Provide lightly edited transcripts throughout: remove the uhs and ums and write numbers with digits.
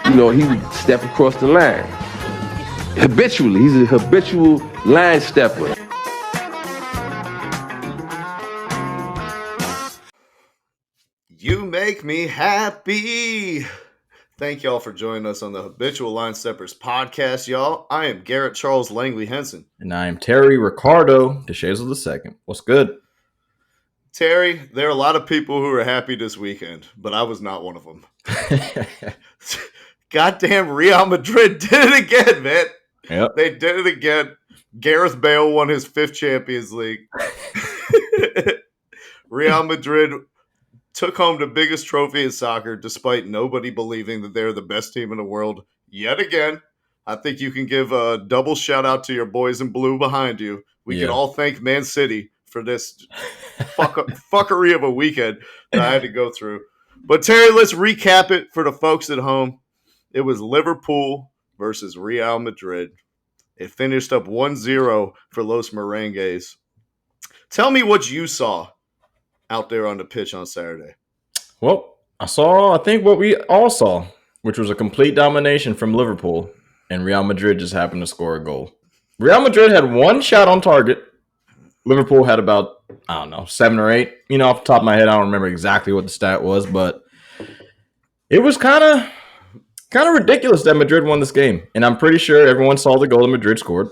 he would step across the line. Habitually, he's a habitual line stepper. You make me happy. Thank y'all for joining us on the Habitual Line Steppers podcast, y'all. I am Garrett Charles Langley Henson. And I am Terry Ricardo DeShazel II. What's good? Terry, there are a lot of people who are happy this weekend, but I was not one of them. Goddamn Real Madrid did it again, man. Yep. They did it again. Gareth Bale won his 5th Champions League. Real Madrid took home the biggest trophy in soccer despite nobody believing that they're the best team in the world yet again. I think you can give a double shout out to your boys in blue behind you. We can all thank Man City for this fuckery of a weekend that I had to go through. But Terry, let's recap it for the folks at home. It was Liverpool versus Real Madrid. It finished up 1-0 for Los Merengues. Tell me what you saw out there on the pitch on Saturday. Well, I think what we all saw, which was a complete domination from Liverpool, and Real Madrid just happened to score a goal. Real Madrid had 1 shot on target. Liverpool had about, 7 or 8. Off the top of my head, I don't remember exactly what the stat was, but it was kind of ridiculous that Madrid won this game. And I'm pretty sure everyone saw the goal that Madrid scored.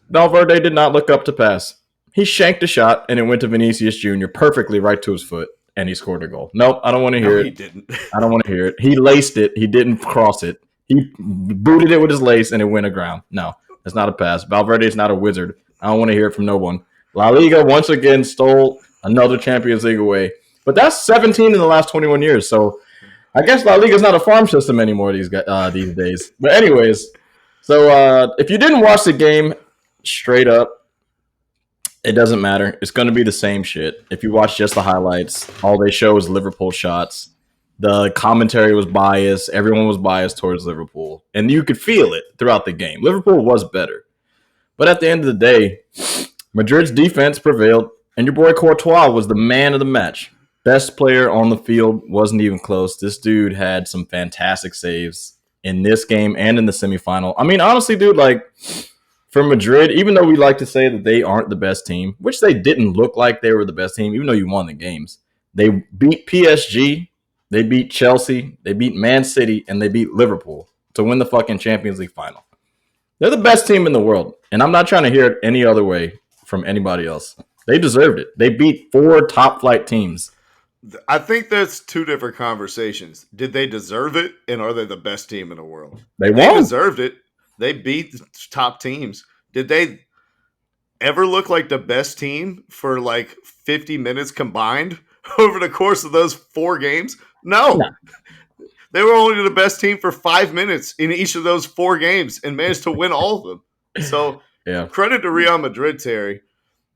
Valverde did not look up to pass. He shanked a shot, and it went to Vinicius Jr. perfectly right to his foot, and he scored a goal. Nope, I don't want to hear it. He didn't. I don't want to hear it. He laced it. He didn't cross it. He booted it with his lace, and it went aground. No, that's not a pass. Valverde is not a wizard. I don't want to hear it from no one. La Liga once again stole another Champions League away. But that's 17 in the last 21 years, so I guess La Liga is not a farm system anymore these days. But anyways, so if you didn't watch the game straight up, it doesn't matter. It's going to be the same shit. If you watch just the highlights, all they show is Liverpool shots. The commentary was biased. Everyone was biased towards Liverpool. And you could feel it throughout the game. Liverpool was better. But at the end of the day, Madrid's defense prevailed, and your boy Courtois was the man of the match. Best player on the field, wasn't even close. This dude had some fantastic saves in this game and in the semifinal. I mean, honestly, dude, for Madrid, even though we like to say that they aren't the best team, which they didn't look like they were the best team, even though you won the games, they beat PSG, they beat Chelsea, they beat Man City, and they beat Liverpool to win the fucking Champions League final. They're the best team in the world, and I'm not trying to hear it any other way from anybody else. They deserved it. They beat 4 top-flight teams. I think that's 2 different conversations. Did they deserve it, and are they the best team in the world? They deserved it. They beat the top teams. Did they ever look like the best team for 50 minutes combined over the course of those 4 games? No. They were only the best team for 5 minutes in each of those 4 games and managed to win all of them. So credit to Real Madrid, Terry,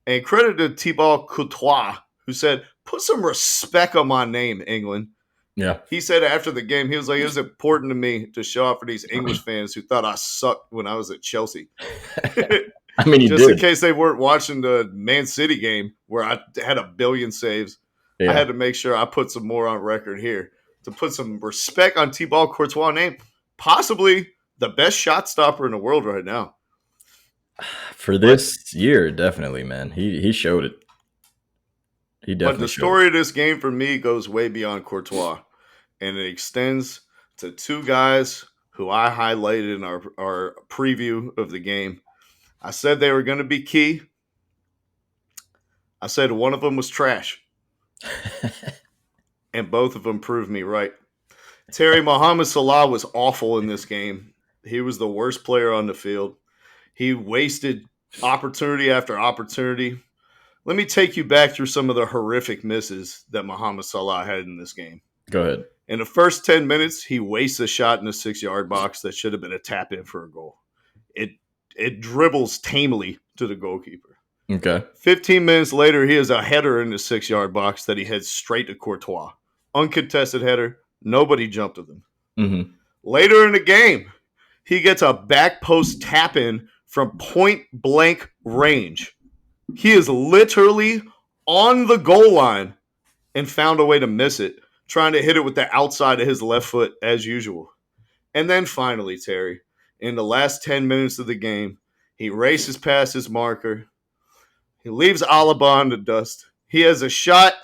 and credit to Thibaut Courtois, who said, put some respect on my name, England. Yeah. He said after the game, he was like, it was important to me to show up for these English fans who thought I sucked when I was at Chelsea. I mean, just in case they weren't watching the Man City game where I had 1 billion saves. Yeah. I had to make sure I put some more on record here to put some respect on Thibaut Courtois' name. Possibly the best shot stopper in the world right now. For this year, definitely, man. He showed it. He definitely. But the story of this game for me goes way beyond Courtois, and it extends to 2 guys who I highlighted in our preview of the game. I said they were going to be key. I said one of them was trash. And both of them proved me right. Terry, Mohamed Salah was awful in this game. He was the worst player on the field. He wasted opportunity after opportunity. Let me take you back through some of the horrific misses that Mohamed Salah had in this game. Go ahead. In the first 10 minutes, he wastes a shot in the 6-yard box that should have been a tap-in for a goal. It dribbles tamely to the goalkeeper. Okay. 15 minutes later, he has a header in the 6-yard box that he heads straight to Courtois. Uncontested header. Nobody jumped with him. Mm-hmm. Later in the game, he gets a back post tap-in from point-blank range. He is literally on the goal line and found a way to miss it, trying to hit it with the outside of his left foot as usual. And then finally, Terry, in the last 10 minutes of the game, he races past his marker. He leaves Alaba in the dust. He has a shot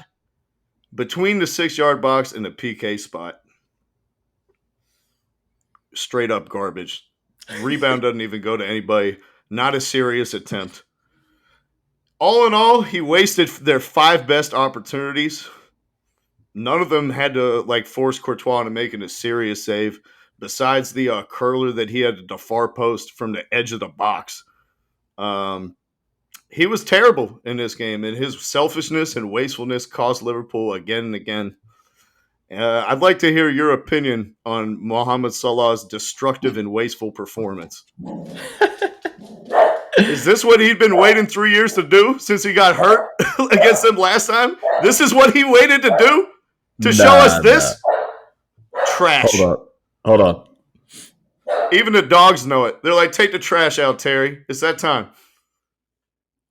between the 6-yard box and the PK spot. Straight up garbage. Rebound doesn't even go to anybody. Not a serious attempt. All in all, he wasted their 5 best opportunities. None of them had to force Courtois into making a serious save, besides the curler that he had at the far post from the edge of the box. He was terrible in this game, and his selfishness and wastefulness cost Liverpool again and again. I'd like to hear your opinion on Mohamed Salah's destructive and wasteful performance. Is this what he'd been waiting 3 years to do since he got hurt against them last time? This is what he waited to do to show us this? Trash. Hold on. Even the dogs know it. They're like, take the trash out, Terry. It's that time.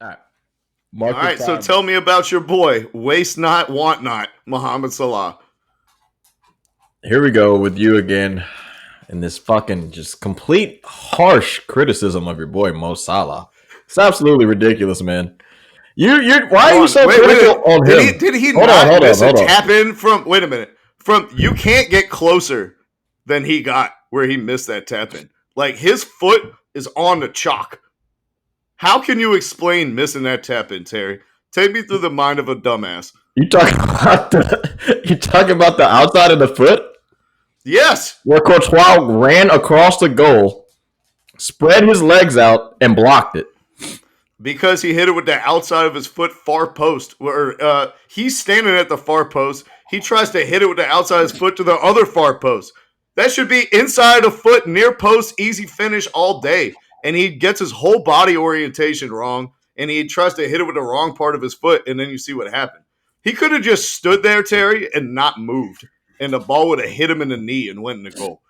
All right. So tell me about your boy, waste not, want not, Mohamed Salah. Here we go with you again in this fucking just complete harsh criticism of your boy Mo Salah. It's absolutely ridiculous, man. Why are you so critical on him? Did he not miss a tap in from? Wait a minute. You can't get closer than he got where he missed that tap in. Like, his foot is on the chalk. How can you explain missing that tap in, Terry? Take me through the mind of a dumbass. You talking about the outside of the foot? Yes. Where Courtois ran across the goal, spread his legs out, and blocked it. Because he hit it with the outside of his foot far post. Where he's standing at the far post. He tries to hit it with the outside of his foot to the other far post. That should be inside of foot, near post, easy finish all day. And he gets his whole body orientation wrong. And he tries to hit it with the wrong part of his foot. And then you see what happened. He could have just stood there, Terry, and not moved. And the ball would have hit him in the knee and went in the goal.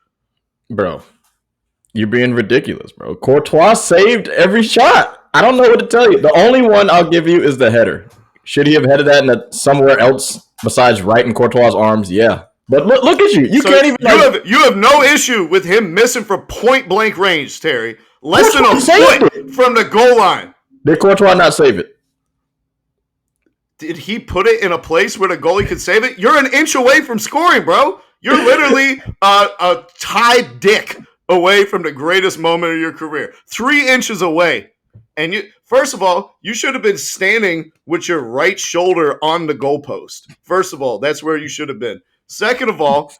Bro, you're being ridiculous, bro. Courtois saved every shot. I don't know what to tell you. The only one I'll give you is the header. Should he have headed that somewhere else besides right in Courtois' arms? Yeah. But look at you. You can't even... You have no issue with him missing from point-blank range, Terry. Less than a foot from the goal line. Did Courtois not save it? Did he put it in a place where the goalie could save it? You're an inch away from scoring, bro. You're literally a tied dick away from the greatest moment of your career. 3 inches away. And first of all, you should have been standing with your right shoulder on the goalpost. First of all, that's where you should have been. Second of all,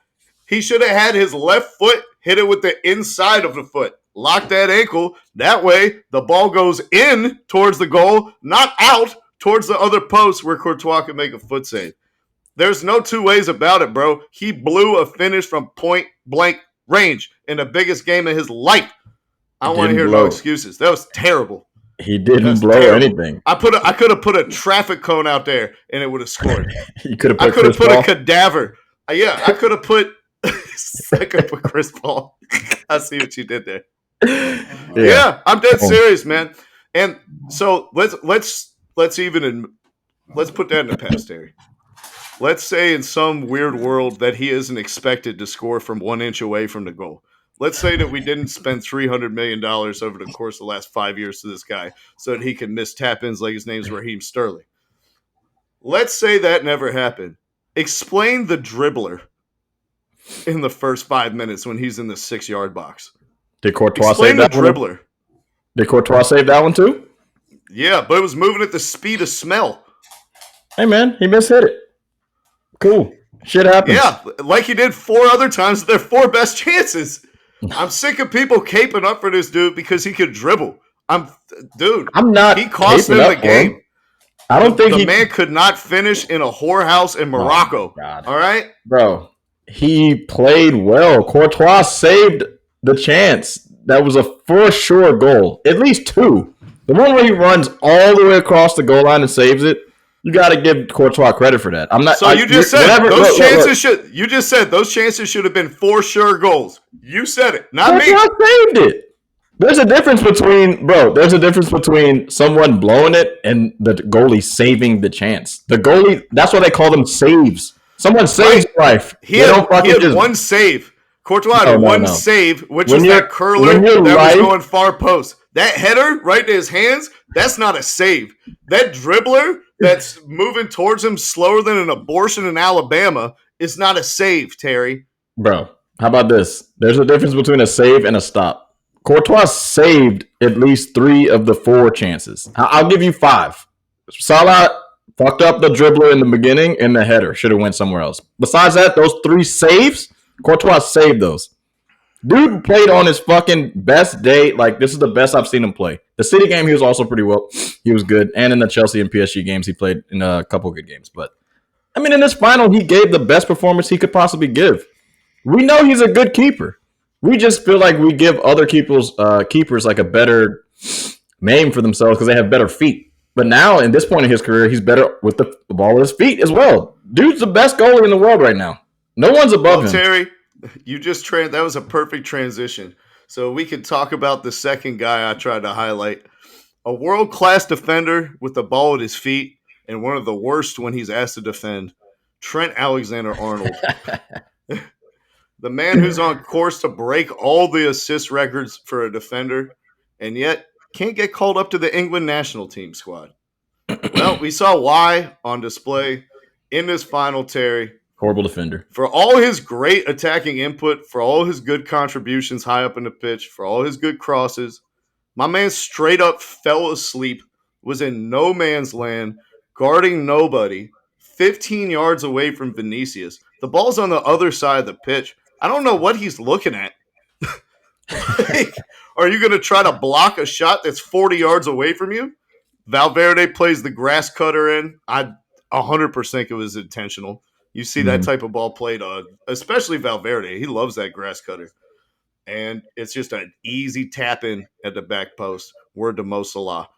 he should have had his left foot hit it with the inside of the foot. Lock that ankle. That way, the ball goes in towards the goal, not out towards the other post where Courtois can make a foot save. There's no two ways about it, bro. He blew a finish from point-blank range in the biggest game of his life. I don't want to hear no excuses. That was terrible. He didn't blow anything. I could have put a traffic cone out there and it would have scored. You could have put a cadaver. Yeah, I could have put Chris Paul. I see what you did there. Yeah, I'm dead serious, man. And so let's put that in the past, Terry. Let's say in some weird world that he isn't expected to score from 1 inch away from the goal. Let's say that we didn't spend $300 million over the course of the last 5 years to this guy so that he can miss tap-ins like his name's Raheem Sterling. Let's say that never happened. Explain the dribbler in the first 5 minutes when he's in the 6-yard box. Did Courtois save that one? Dribbler. Did Courtois save that one too? Yeah, but it was moving at the speed of smell. Hey, man, he mishit it. Cool. Shit happens. Yeah, like he did 4 other times with their 4 best chances. I'm sick of people caping up for this dude because he could dribble. I'm not. He cost them the game. I don't think the man could not finish in a whorehouse in Morocco. God. All right, bro. He played well. Courtois saved the chance. That was a for sure goal. At least 2. The one where he runs all the way across the goal line and saves it. You got to give Courtois credit for that. I'm not. So you just said those chances should. You just said those chances should have been for sure goals. You said it, not me. Courtois saved it. There's a difference between someone blowing it and the goalie saving the chance. The goalie. That's why they call them saves. Someone saves life. He had one save. Courtois had one save, which was that curler that was going far post. That header right to his hands, that's not a save. That dribbler that's moving towards him slower than an abortion in Alabama is not a save, Terry. Bro, how about this? There's a difference between a save and a stop. Courtois saved at least 3 of the 4 chances. I'll give you 5. Salah fucked up the dribbler in the beginning and the header. Should have went somewhere else. Besides that, those 3 saves, Courtois saved those. Dude played on his fucking best day. Like, this is the best I've seen him play. The City game, he was also pretty well. He was good. And in the Chelsea and PSG games, he played in a couple good games. But, I mean, in this final, he gave the best performance he could possibly give. We know he's a good keeper. We just feel like we give other keepers like a better name for themselves because they have better feet. But now, in this point in his career, he's better with the ball at his feet as well. Dude's the best goalie in the world right now. No one's above him. Terry, that was a perfect transition. So we could talk about the second guy I tried to highlight. A world-class defender with the ball at his feet and one of the worst when he's asked to defend, Trent Alexander-Arnold. The man who's on course to break all the assist records for a defender and yet can't get called up to the England national team squad. Well, we saw why on display in this final, Terry. Horrible defender. For all his great attacking input, for all his good contributions high up in the pitch, for all his good crosses, my man straight up fell asleep, was in no man's land, guarding nobody, 15 yards away from Vinicius. The ball's on the other side of the pitch. I don't know what he's looking at. Like, are you going to try to block a shot that's 40 yards away from you? Valverde plays the grass cutter in. I 100% it was intentional. You see that type of ball played on, especially Valverde. He loves that grass cutter. And it's just an easy tap in at the back post. Word to Mo Salah.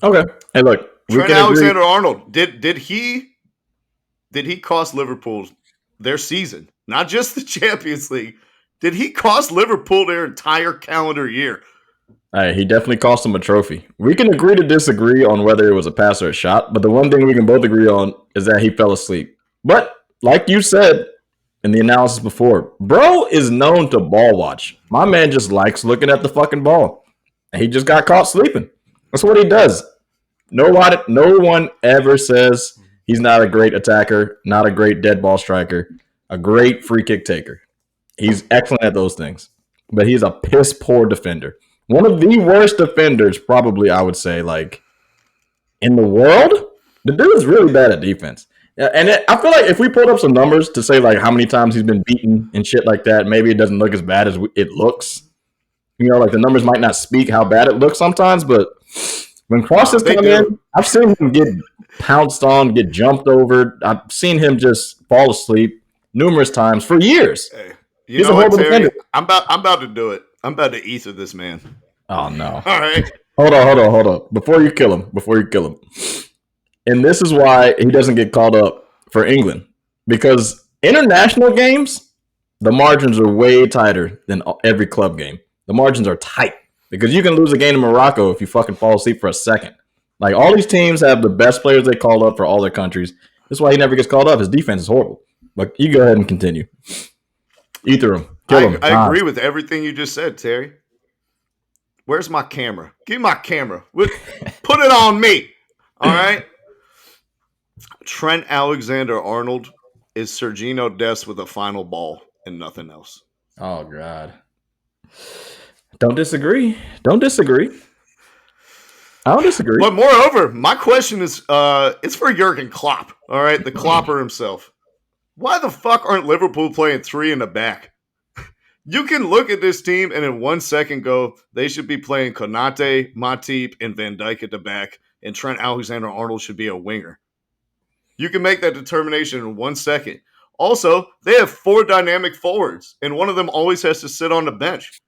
Okay. Hey, look. Trent Alexander-Arnold, did he cost Liverpool their season? Not just the Champions League. Did he cost Liverpool their entire calendar year? He definitely cost them a trophy. We can agree to disagree on whether it was a pass or a shot, but the one thing we can both agree on is that he fell asleep. But like you said in the analysis before, bro is known to ball watch. My man just likes looking at the fucking ball. And he just got caught sleeping. That's what he does. No one ever says he's not a great attacker, not a great dead ball striker, a great free kick taker. He's excellent at those things. But he's a piss poor defender. One of the worst defenders, probably, I would say, like, in the world. The dude is really bad at defense. And I feel like if we pulled up some numbers to say, like, how many times he's been beaten and shit like that, maybe it doesn't look as bad as it looks. You know, like, the numbers might not speak how bad it looks sometimes, but when crosses come in, I've seen him get pounced on, get jumped over. I've seen him just fall asleep numerous times for years. Hey, he's a horrible defender. I'm about to do it. I'm about to ether this man. Oh, no. All right. Hold on. Before you kill him. And this is why he doesn't get called up for England. Because international games, the margins are way tighter than every club game. The margins are tight. Because you can lose a game in Morocco if you fucking fall asleep for a second. Like, all these teams have the best players they call up for all their countries. That's why he never gets called up. His defense is horrible. But you go ahead and continue. Ether him. Kill him. I agree with everything you just said, Terry. Where's my camera? Give me my camera. Put it on me. All right? Trent Alexander-Arnold is Sergiño Dest with a final ball and nothing else. Oh, God. Don't disagree. I don't disagree. But moreover, my question is, it's for Jurgen Klopp, all right? The Klopper himself. Why the fuck aren't Liverpool playing 3 in the back? You can look at this team and in 1 second go, they should be playing Konate, Matip, and Van Dijk at the back, and Trent Alexander-Arnold should be a winger. You can make that determination in 1 second. Also, they have 4 dynamic forwards, and one of them always has to sit on the bench.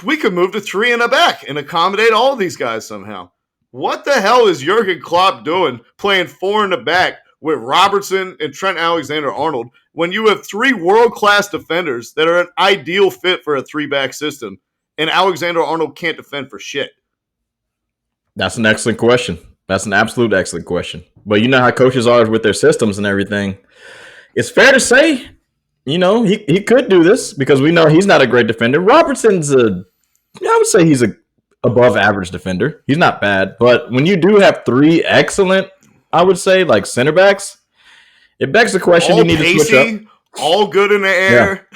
We could move to 3 in the back and accommodate all of these guys somehow. What the hell is Jurgen Klopp doing playing 4 in the back with Robertson and Trent Alexander-Arnold when you have 3 world-class defenders that are an ideal fit for a 3-back system, and Alexander-Arnold can't defend for shit? That's an excellent question. That's an absolute excellent question. But you know how coaches are with their systems and everything. It's fair to say he could do this because we know he's not a great defender. Robertson's I would say he's a above average defender. He's not bad, but when you do have three excellent, I would say like center backs, it begs the question all you need pacey, to switch up. All good in the air,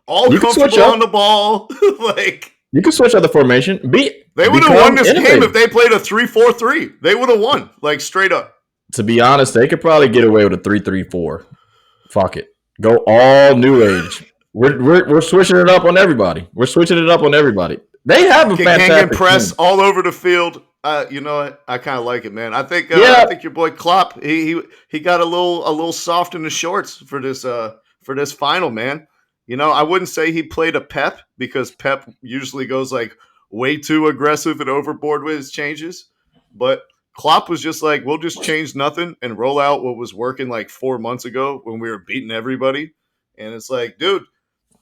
all you comfortable on the ball. Like you can switch up the formation. They would have won this game if they played a 3-4-3. They would have won, like straight up. To be honest, they could probably get away with a 3-3-4. Fuck it. Go all new age. We're switching it up on everybody. They have a fantastic gang and press team. all over the field. You know what? I kind of like it, man. I think your boy Klopp he got a little soft in the shorts for this final, man. You know, I wouldn't say he played a Pep because Pep usually goes like way too aggressive and overboard with his changes, but Klopp was just like, we'll just change nothing and roll out what was working like 4 months ago when we were beating everybody. And it's like, dude,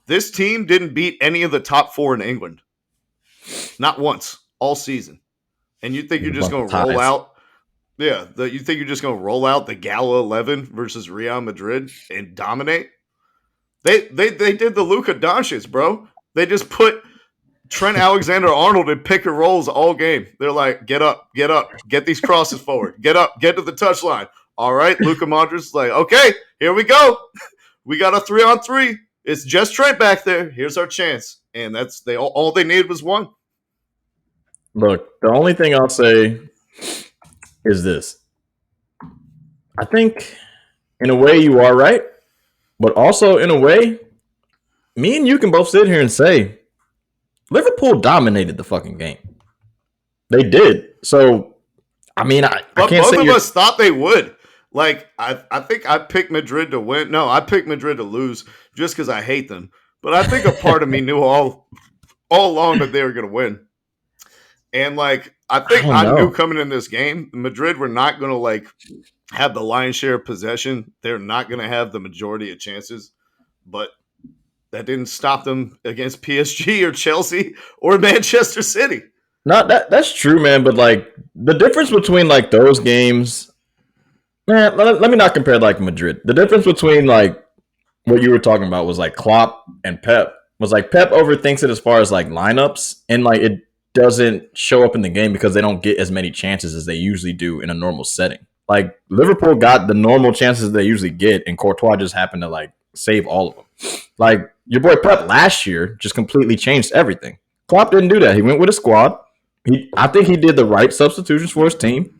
this team didn't beat any of the top four in England. Not once all season. And you think you're just going to roll out? Yeah. You think you're just going to roll out the Gala 11 versus Real Madrid and dominate? They did the Luka Doncic, bro. They just put Trent Alexander-Arnold in pick and rolls all game. They're like, get up, get these crosses forward, get up, get to the touchline. All right, Luka Modric's like, okay, here we go. We got a 3-on-3. It's just Trent back there. Here's our chance. And that's all they needed was one. Look, the only thing I'll say is this. I think in a way you are right, but also in a way, me and you can both sit here and say Liverpool dominated the fucking game. They did. So, I mean, I can't say both of us thought they would. Like, I think I picked Madrid to win. No, I picked Madrid to lose just because I hate them. But I think a part of me knew all along that they were going to win. And, like, I think I knew coming in this game, Madrid were not going to, like, have the lion's share of possession. They're not going to have the majority of chances. But that didn't stop them against PSG or Chelsea or Manchester City. No, that's true, man. But, like, the difference between, like, those games – man, let me not compare, like, Madrid. The difference between, like, what you were talking about was, like, Klopp and Pep was, like, Pep overthinks it as far as, like, lineups. And, like, it doesn't show up in the game because they don't get as many chances as they usually do in a normal setting. Like, Liverpool got the normal chances they usually get, and Courtois just happened to, like, save all of them. Like, your boy Pep last year just completely changed everything. Klopp didn't do that. He went with a squad. I think he did the right substitutions for his team.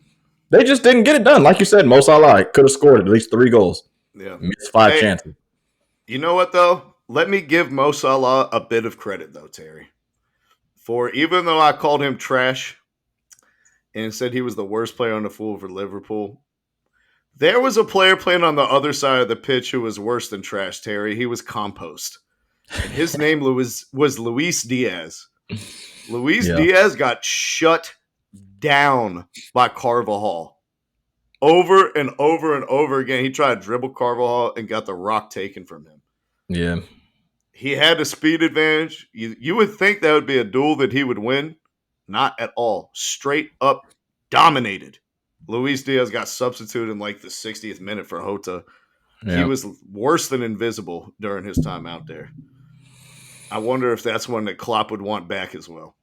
They just didn't get it done. Like you said, Mo Salah could have scored at least 3 goals. Yeah. Missed 5 chances. You know what, though? Let me give Mo Salah a bit of credit, though, Terry. For even though I called him trash and said he was the worst player on the field for Liverpool, there was a player playing on the other side of the pitch who was worse than trash, Terry. He was compost. And his name was Luis Diaz. Luis Diaz got shut down by Carvajal. Over and over and over again. He tried to dribble Carvajal and got the rock taken from him. Yeah. He had a speed advantage. You would think that would be a duel that he would win. Not at all. Straight up dominated. Luis Diaz got substituted in like the 60th minute for Jota. Yeah. He was worse than invisible during his time out there. I wonder if that's one that Klopp would want back as well.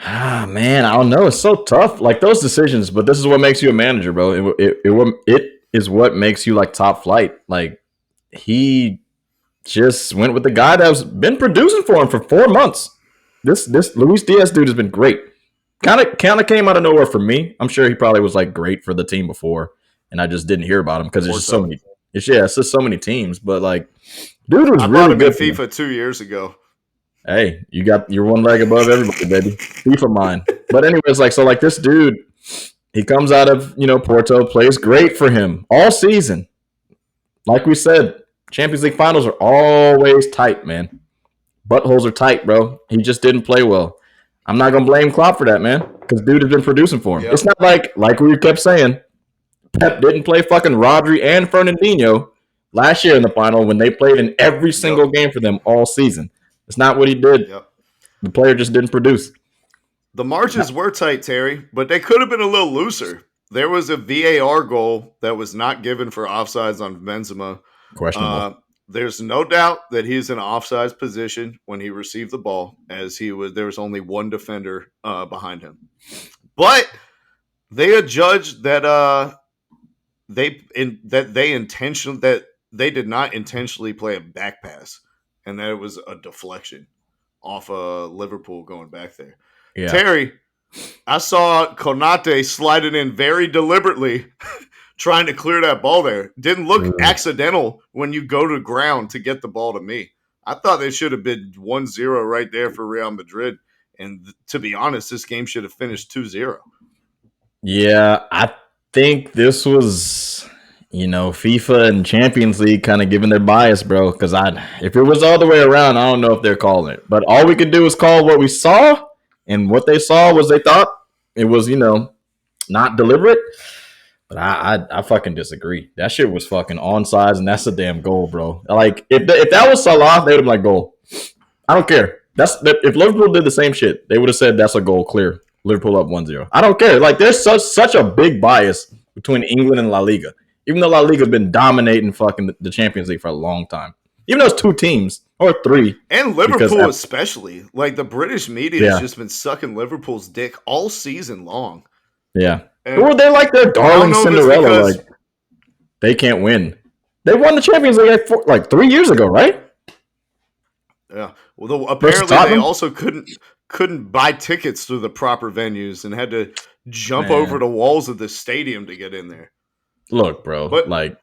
Ah, man, I don't know. It's so tough. Like those decisions, but this is what makes you a manager, bro. It is what makes you like top flight. Like he just went with the guy that's been producing for him for 4 months. This Luis Diaz dude has been great. Kind of came out of nowhere for me. I'm sure he probably was like great for the team before, and I just didn't hear about him because there's just so many. It's just so many teams. But like, dude was really good. FIFA 2 years ago. Hey, you're one leg above everybody, baby. FIFA mine. But anyways, like this dude, he comes out of Porto, plays great for him all season. Like we said, Champions League finals are always tight, man. Buttholes are tight, bro. He just didn't play well. I'm not gonna blame Klopp for that, man, because dude has been producing for him. Yep. It's not like we kept saying, Pep didn't play fucking Rodri and Fernandinho last year in the final when they played in every single game for them all season. It's not what he did. Yep. The player just didn't produce. The margins were tight, Terry, but they could have been a little looser. There was a VAR goal that was not given for offsides on Benzema. Questionable. there's no doubt that he's in an offsides position when he received the ball, as there was only one defender behind him. But they adjudged that they did not intentionally play a back pass, and that it was a deflection off Liverpool going back there. Yeah. Terry, I saw Konate slide it in very deliberately, trying to clear that ball there. Didn't look accidental when you go to ground to get the ball to me. I thought they should have been 1-0 right there for Real Madrid. And to be honest, this game should have finished 2-0. Yeah, I think this was, FIFA and Champions League kind of giving their bias, bro. Because if it was all the way around, I don't know if they're calling it. But all we could do is call what we saw. And what they saw was they thought it was, not deliberate. But I fucking disagree. That shit was fucking onside, and that's a damn goal, bro. Like, if that was Salah, they would have been like, goal. I don't care. If Liverpool did the same shit, they would have said that's a goal, clear. Liverpool up 1-0. I don't care. Like, there's such a big bias between England and La Liga. Even though La Liga's been dominating fucking the Champions League for a long time. Even though it's 2 teams, or 3. And Liverpool especially. Like, the British media has just been sucking Liverpool's dick all season long. Yeah. Or they're like their darling Cinderella. Like, they can't win. They won the Champions League like 3 years ago, right? Yeah. Well, apparently they also couldn't buy tickets through the proper venues and had to jump over the walls of the stadium to get in there. Look, bro. But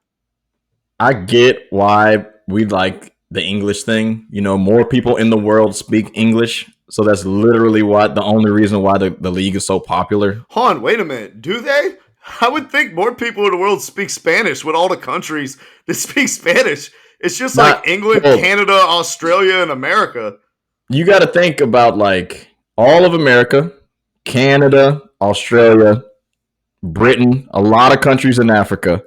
I get why we like the English thing. More people in the world speak English. So that's literally the only reason why the league is so popular. Hold on, wait a minute. Do they? I would think more people in the world speak Spanish with all the countries that speak Spanish. It's just like England, Canada, Australia, and America. You got to think about like all of America, Canada, Australia, Britain, a lot of countries in Africa.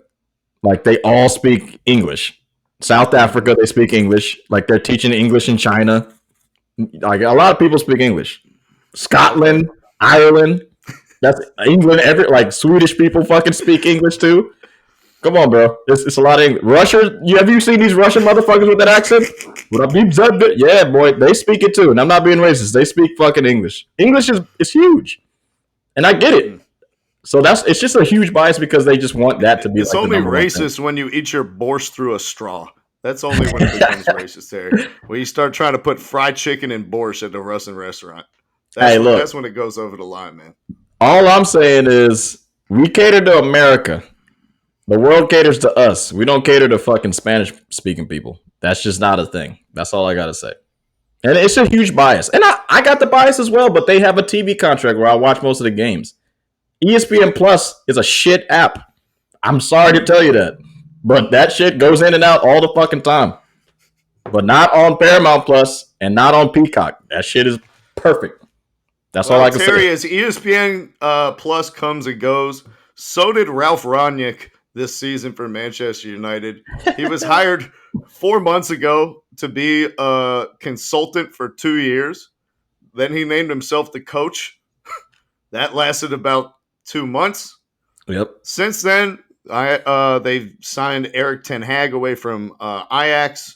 Like they all speak English. South Africa, they speak English. Like they're teaching English in China. Like a lot of people speak English. Scotland, Ireland, that's England. Like Swedish people fucking speak English too. Come on, bro. It's a lot of English. Russia. Have you seen these Russian motherfuckers with that accent? Yeah, boy, they speak it too. And I'm not being racist. They speak fucking English. English is huge, and I get it. So it's just a huge bias because they just want that to be. It's like only racist when you eat your borscht through a straw. That's only when it becomes racist, Terry. When you start trying to put fried chicken and borscht at the Russian restaurant. That's when it goes over the line, man. All I'm saying is we cater to America. The world caters to us. We don't cater to fucking Spanish-speaking people. That's just not a thing. That's all I got to say. And it's a huge bias. And I got the bias as well, but they have a TV contract where I watch most of the games. ESPN Plus is a shit app. I'm sorry to tell you that. But that shit goes in and out all the fucking time. But not on Paramount Plus and not on Peacock. That shit is perfect. That's all I can say. Terry, as ESPN Plus comes and goes, so did Ralph Ragnick this season for Manchester United. He was hired 4 months ago to be a consultant for 2 years. Then he named himself the coach. That lasted about 2 months. Yep. Since then, they've signed Erik ten Hag away from Ajax,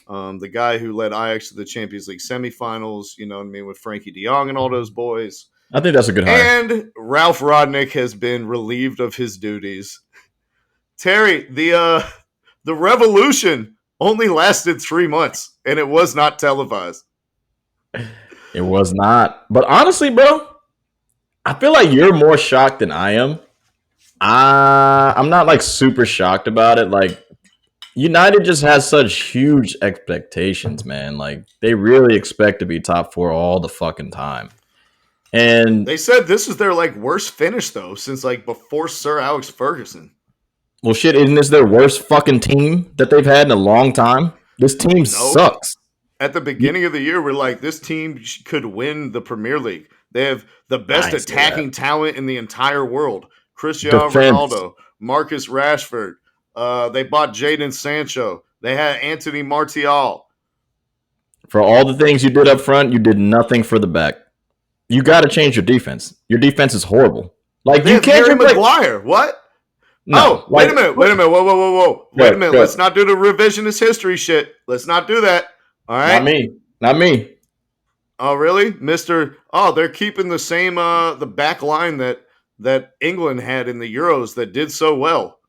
the guy who led Ajax to the Champions League semifinals, you know what I mean, with Frankie de Jong and all those boys. I think that's a good hire. And Ralph Ragnick has been relieved of his duties. Terry, the revolution only lasted 3 months, and it was not televised. It was not. But honestly, bro, I feel like you're more shocked than I am. I'm not like super shocked about it. Like United just has such huge expectations, man. Like they really expect to be top 4 all the fucking time. And they said this is their like worst finish though since like before Sir Alex Ferguson. Well, shit, isn't this their worst fucking team that they've had in a long time? This team sucks. At the beginning of the year, we're like, this team could win the Premier League. They have the best attacking talent in the entire world. Cristiano Ronaldo, Marcus Rashford. They bought Jadon Sancho. They had Anthony Martial. For all the things you did up front, you did nothing for the back. You got to change your defense. Your defense is horrible. Like you can't Harry Maguire. What? No. wait a minute. Whoa. Wait a minute. Go. Let's not do the revisionist history shit. Let's not do that. All right. Not me. Oh, really? They're keeping the same the back line that England had in the Euros that did so well.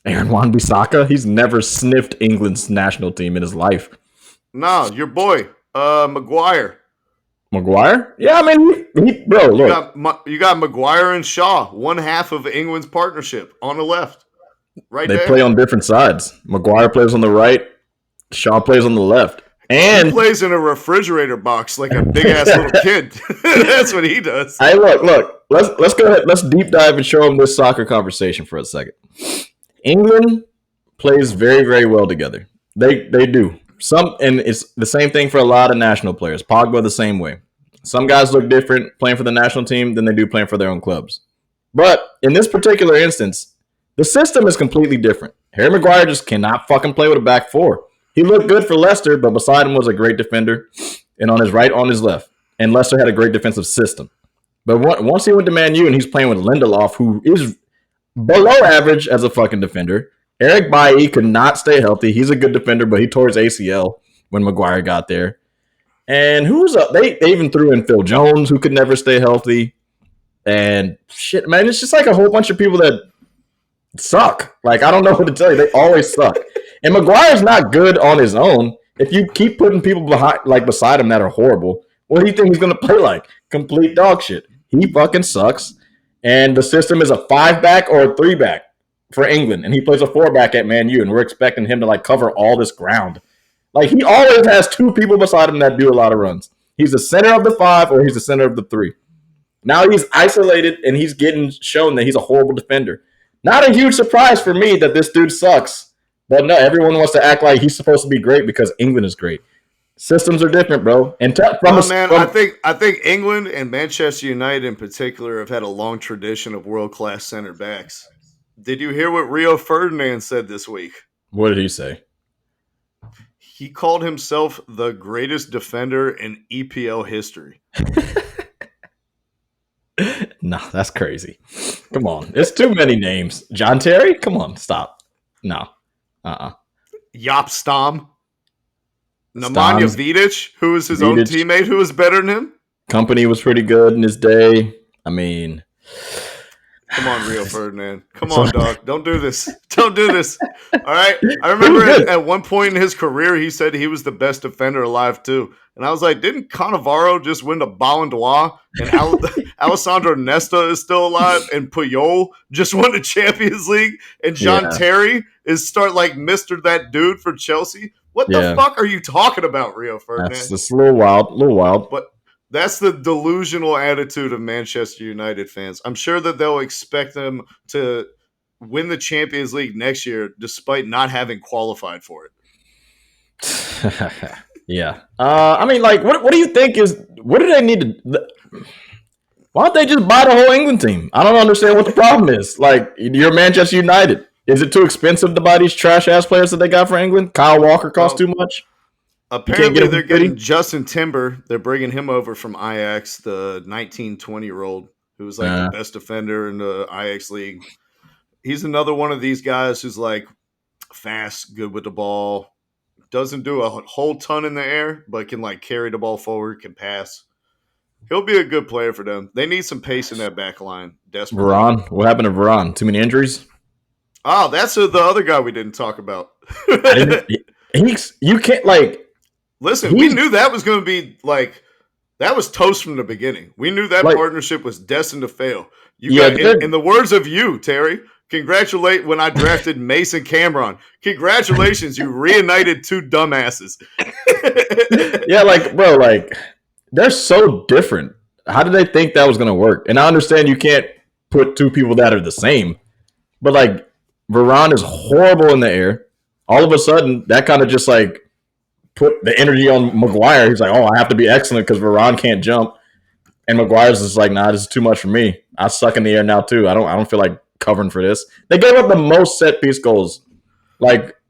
Aaron Wan-Bissaka, he's never sniffed England's national team in his life. No, your boy, Maguire. Maguire? Yeah, I mean, look. You got Maguire and Shaw, one half of England's partnership on the left. Right They there. play on different sides. Maguire plays on the right. Shaw plays on the left. And he plays in a refrigerator box like a big ass little kid. That's what he does. Hey, look. Let's go ahead. Let's deep dive and show them this soccer conversation for a second. England plays very, very well together. They do. And it's the same thing for a lot of national players. Pogba the same way. Some guys look different playing for the national team than they do playing for their own clubs. But in this particular instance, the system is completely different. Harry Maguire just cannot fucking play with a back four. He looked good for Leicester, but beside him was a great defender, and on his right, on his left. And Leicester had a great defensive system. But once he went to Man U and he's playing with Lindelof, who is below average as a fucking defender. Eric Bailly could not stay healthy. He's a good defender, but he tore his ACL when Maguire got there. And who was up? They even threw in Phil Jones, who could never stay healthy. And shit, man, it's just like a whole bunch of people that suck. Like, I don't know what to tell you. They always suck. And Maguire's not good on his own. If you keep putting people beside him that are horrible, what do you think he's going to play like? Complete dog shit. He fucking sucks. And the system is a 5-back or a 3-back for England. And he plays a 4-back at Man U. And we're expecting him to cover all this ground. Like, he always has two people beside him that do a lot of runs. He's the center of the 5 or he's the center of the 3. Now he's isolated and he's getting shown that he's a horrible defender. Not a huge surprise for me that this dude sucks. But no, everyone wants to act like he's supposed to be great because England is great. Systems are different, bro. And I think England and Manchester United in particular have had a long tradition of world-class center backs. Did you hear what Rio Ferdinand said this week? What did he say? He called himself the greatest defender in EPL history. No, that's crazy. Come on. It's too many names. John Terry? Come on, stop. No. Jaap Stam. Nemanja Vidic, who was his own teammate who was better than him. Company was pretty good in his day. I mean, come on, Rio Ferdinand. Come on, dog. Don't do this. Don't do this. All right. I remember at one point in his career, he said he was the best defender alive, too. And I was like, didn't Cannavaro just win the Ballon d'Or? And Alessandro Nesta is still alive. And Puyol just won the Champions League. And John Terry is Mr. That dude for Chelsea. What the fuck are you talking about, Rio Ferdinand? That's a little wild. But that's the delusional attitude of Manchester United fans. I'm sure that they'll expect them to win the Champions League next year despite not having qualified for it. Yeah. I mean, what do you think what do they need to why don't they just buy the whole England team? I don't understand what the problem is. You're Manchester United. Is it too expensive to buy these trash-ass players that they got for England? Kyle Walker costs too much? Apparently, they're getting Justin Timber. They're bringing him over from Ajax, the 19, 20-year-old, who was the best defender in the Ajax league. He's another one of these guys who's fast, good with the ball, doesn't do a whole ton in the air, but can carry the ball forward, can pass. He'll be a good player for them. They need some pace in that back line. Desperately. Varane? What happened to Varane? Too many injuries? Oh, that's the other guy we didn't talk about. You can't Listen, we knew that was going to be that was toast from the beginning. We knew that partnership was destined to fail. In the words of you, Terry, congratulate when I drafted Mason Cameron. Congratulations, you reunited two dumbasses. Bro, they're so different. How did they think that was going to work? And I understand you can't put two people that are the same, but Varane is horrible in the air. All of a sudden, that kind of just put the energy on Maguire. He's I have to be excellent because Varane can't jump. And Maguire's just nah, this is too much for me. I suck in the air now too. I don't feel like covering for this. They gave up the most set piece goals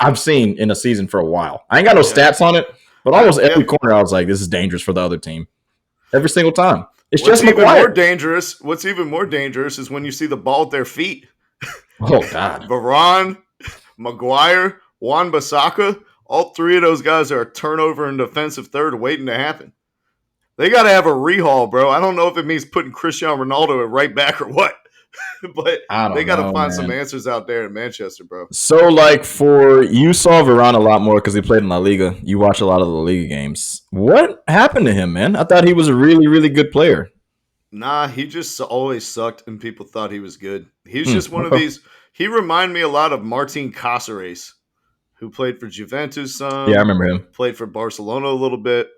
I've seen in a season for a while. I ain't got no stats on it, but almost every corner I was this is dangerous for the other team. Every single time. What's even more dangerous is when you see the ball at their feet. Oh, God. Varane, Maguire, Wan-Bissaka, all three of those guys are a turnover and defensive third waiting to happen. They got to have a rehaul, bro. I don't know if it means putting Cristiano Ronaldo at right back or what, but they got to find some answers out there in Manchester, bro. So, you saw Varane a lot more because he played in La Liga. You watch a lot of the La Liga games. What happened to him, man? I thought he was a really, really good player. Nah, he just always sucked, and people thought he was good. He's just one of these. He reminded me a lot of Martin Cáceres, who played for Juventus. Yeah, I remember him. Played for Barcelona a little bit.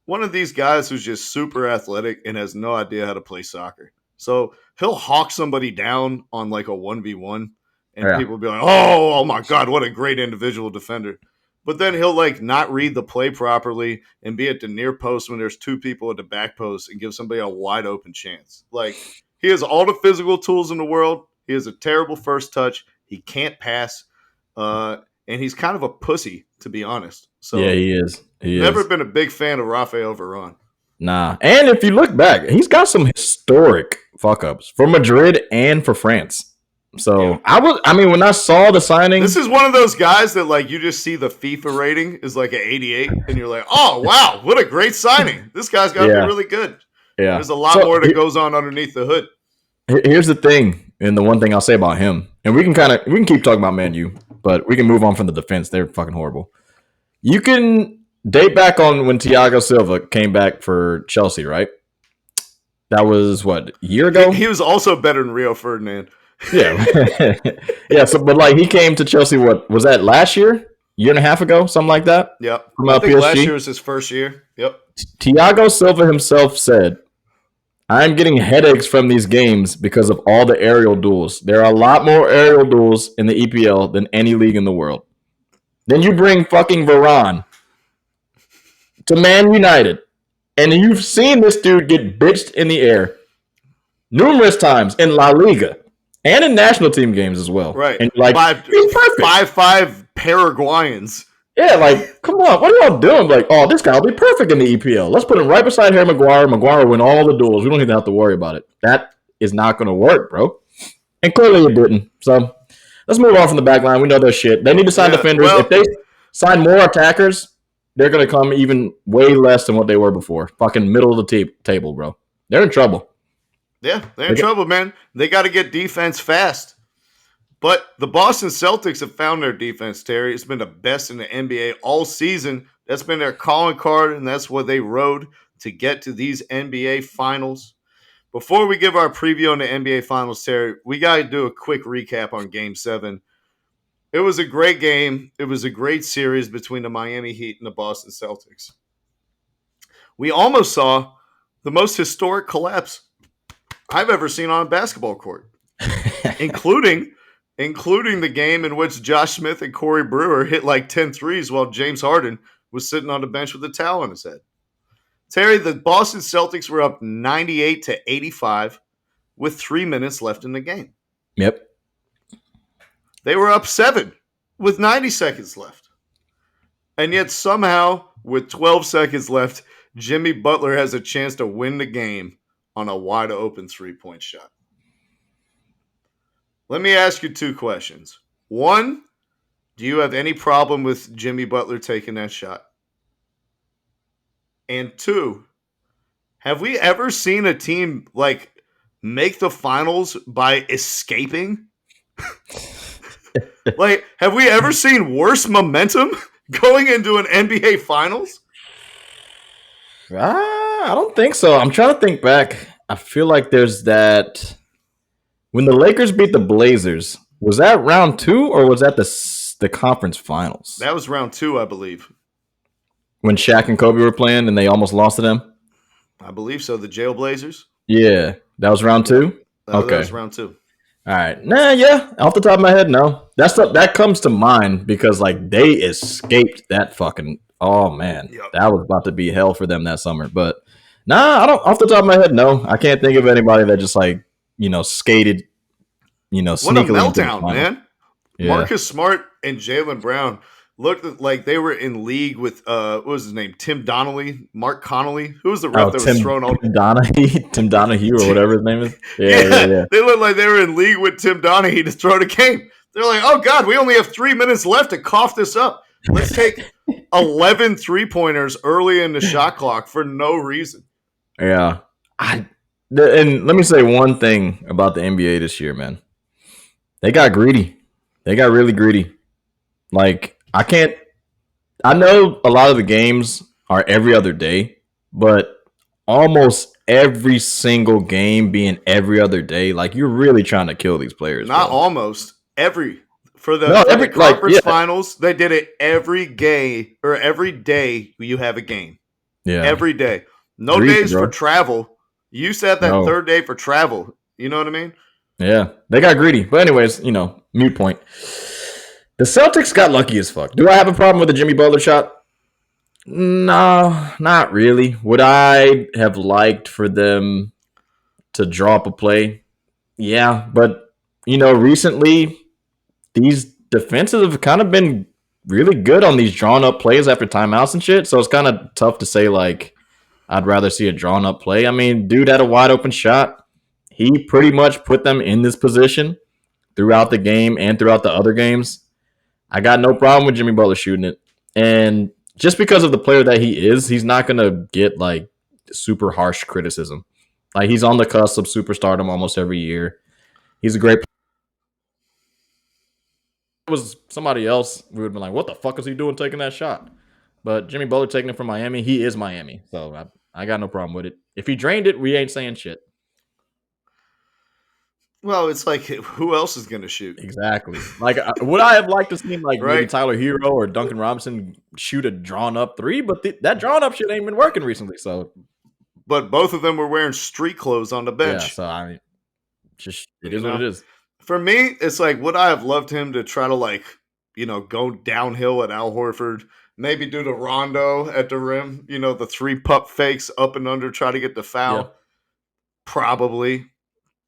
One of these guys who's just super athletic and has no idea how to play soccer. So he'll hawk somebody down on like a 1v1, and people will be like, oh my God, what a great individual defender. But then he'll like not read the play properly and be at the near post when there's two people at the back post and give somebody a wide open chance. Like, he has all the physical tools in the world. He has a terrible first touch. He can't pass. And he's kind of a pussy, to be honest. So yeah, he is. Never been a big fan of Rafael Varane. Nah. And if you look back, he's got some historic fuck-ups for Madrid and for France. So, yeah. When I saw the signing... This is one of those guys that, like, you just see the FIFA rating is like an 88, and you're like, oh, wow, what a great signing. This guy's got to be really good. Yeah. There's a lot more that goes on underneath the hood. Here's the thing, and the one thing I'll say about him, and we can keep talking about Man U, but we can move on from the defense. They're fucking horrible. You can date back on when Thiago Silva came back for Chelsea, right? That was, what, a year ago? He was also better than Rio Ferdinand. Yeah. Yeah, but he came to Chelsea, what, was that last year? Year and a half ago? Something like that? Yep. From I think PSG? last year was his first year. Yep. Thiago Silva himself said, I'm getting headaches from these games because of all the aerial duels. There are a lot more aerial duels in the EPL than any league in the world. Then you bring fucking Varane to Man United, and you've seen this dude get bitched in the air numerous times in La Liga. And in national team games as well. Right. And he's perfect. 5'5" Paraguayans. Yeah, come on. What are y'all doing? This guy will be perfect in the EPL. Let's put him right beside Harry Maguire. Maguire will win all the duels. We don't even have to worry about it. That is not going to work, bro. And clearly it didn't. So let's move on from the back line. We know their shit. They need to sign defenders. If they sign more attackers, they're going to come even way less than what they were before. Fucking middle of the table, bro. They're in trouble. Yeah, they're in trouble, man. They got to get defense fast. But the Boston Celtics have found their defense, Terry. It's been the best in the NBA all season. That's been their calling card, and that's what they rode to get to these NBA Finals. Before we give our preview on the NBA Finals, Terry, we got to do a quick recap on Game 7. It was a great game. It was a great series between the Miami Heat and the Boston Celtics. We almost saw the most historic collapse I've ever seen on a basketball court, including the game in which Josh Smith and Corey Brewer hit like 10 threes while James Harden was sitting on the bench with a towel on his head. Terry, the Boston Celtics were up 98-85 with 3 minutes left in the game. Yep. They were up 7 with 90 seconds left. And yet somehow, with 12 seconds left, Jimmy Butler has a chance to win the game on a wide open 3-point shot. Let me ask you 2 questions. 1, do you have any problem with Jimmy Butler taking that shot? And 2, have we ever seen a team make the finals by escaping? Have we ever seen worse momentum going into an NBA Finals? I don't think so. I'm trying to think back. I feel like there's that. When the Lakers beat the Blazers, was that round 2 or was that the conference finals? That was round 2, I believe. When Shaq and Kobe were playing and they almost lost to them? I believe so. The Jailblazers? Yeah. That was round 2? Okay. That was round 2. All right. Yeah. Off the top of my head, no. That comes to mind because they escaped that fucking. Oh man, That was about to be hell for them that summer. But I don't. Off the top of my head, no. I can't think of anybody that just skated. What a sneakily. meltdown, man! Yeah. Marcus Smart and Jalen Brown looked like they were in league with what was his name? Tim Donnelly, Mark Connolly. Who was the ref that was thrown on? Tim Donahue, Tim Donahue, or whatever his name is. Yeah. They looked like they were in league with Tim Donahue to throw the game. They're like, oh God, we only have 3 minutes left to cough this up. Let's take 11 3-pointers early in the shot clock for no reason. Yeah. And let me say one thing about the NBA this year, man. They got greedy. They got really greedy. Like, I know a lot of the games are every other day, but almost every single game being every other day, like, you're really trying to kill these players. Not bro. almost. For the conference finals, they did it every day you have a game. Yeah. Every day. No days for travel. You said that third day for travel. You know what I mean? Yeah. They got greedy. But anyways, moot point. The Celtics got lucky as fuck. Do I have a problem with the Jimmy Butler shot? No, not really. Would I have liked for them to drop a play? Yeah, but, recently these defenses have kind of been really good on these drawn-up plays after timeouts and shit, so it's kind of tough to say, like, I'd rather see a drawn-up play. I mean, dude had a wide-open shot. He pretty much put them in this position throughout the game and throughout the other games. I got no problem with Jimmy Butler shooting it. And just because of the player that he is, he's not going to get, like, super harsh criticism. Like, he's on the cusp of superstardom almost every year. He's a great player. If it was somebody else, we would have been like, what the fuck is he doing taking that shot? But Jimmy Butler taking it from Miami, he is Miami. So I got no problem with it. If he drained it, we ain't saying shit. Well, it's like, who else is going to shoot? Exactly. Like, would I have liked to see maybe Tyler Hero or Duncan Robinson shoot a drawn-up three? But that drawn-up shit ain't been working recently. So, but both of them were wearing street clothes on the bench. Yeah, so, I mean, it is what it is. For me, it's like, would I have loved him to try to, go downhill at Al Horford, maybe do the rondo at the rim, the 3 pup fakes up and under, try to get the foul? Yeah. Probably.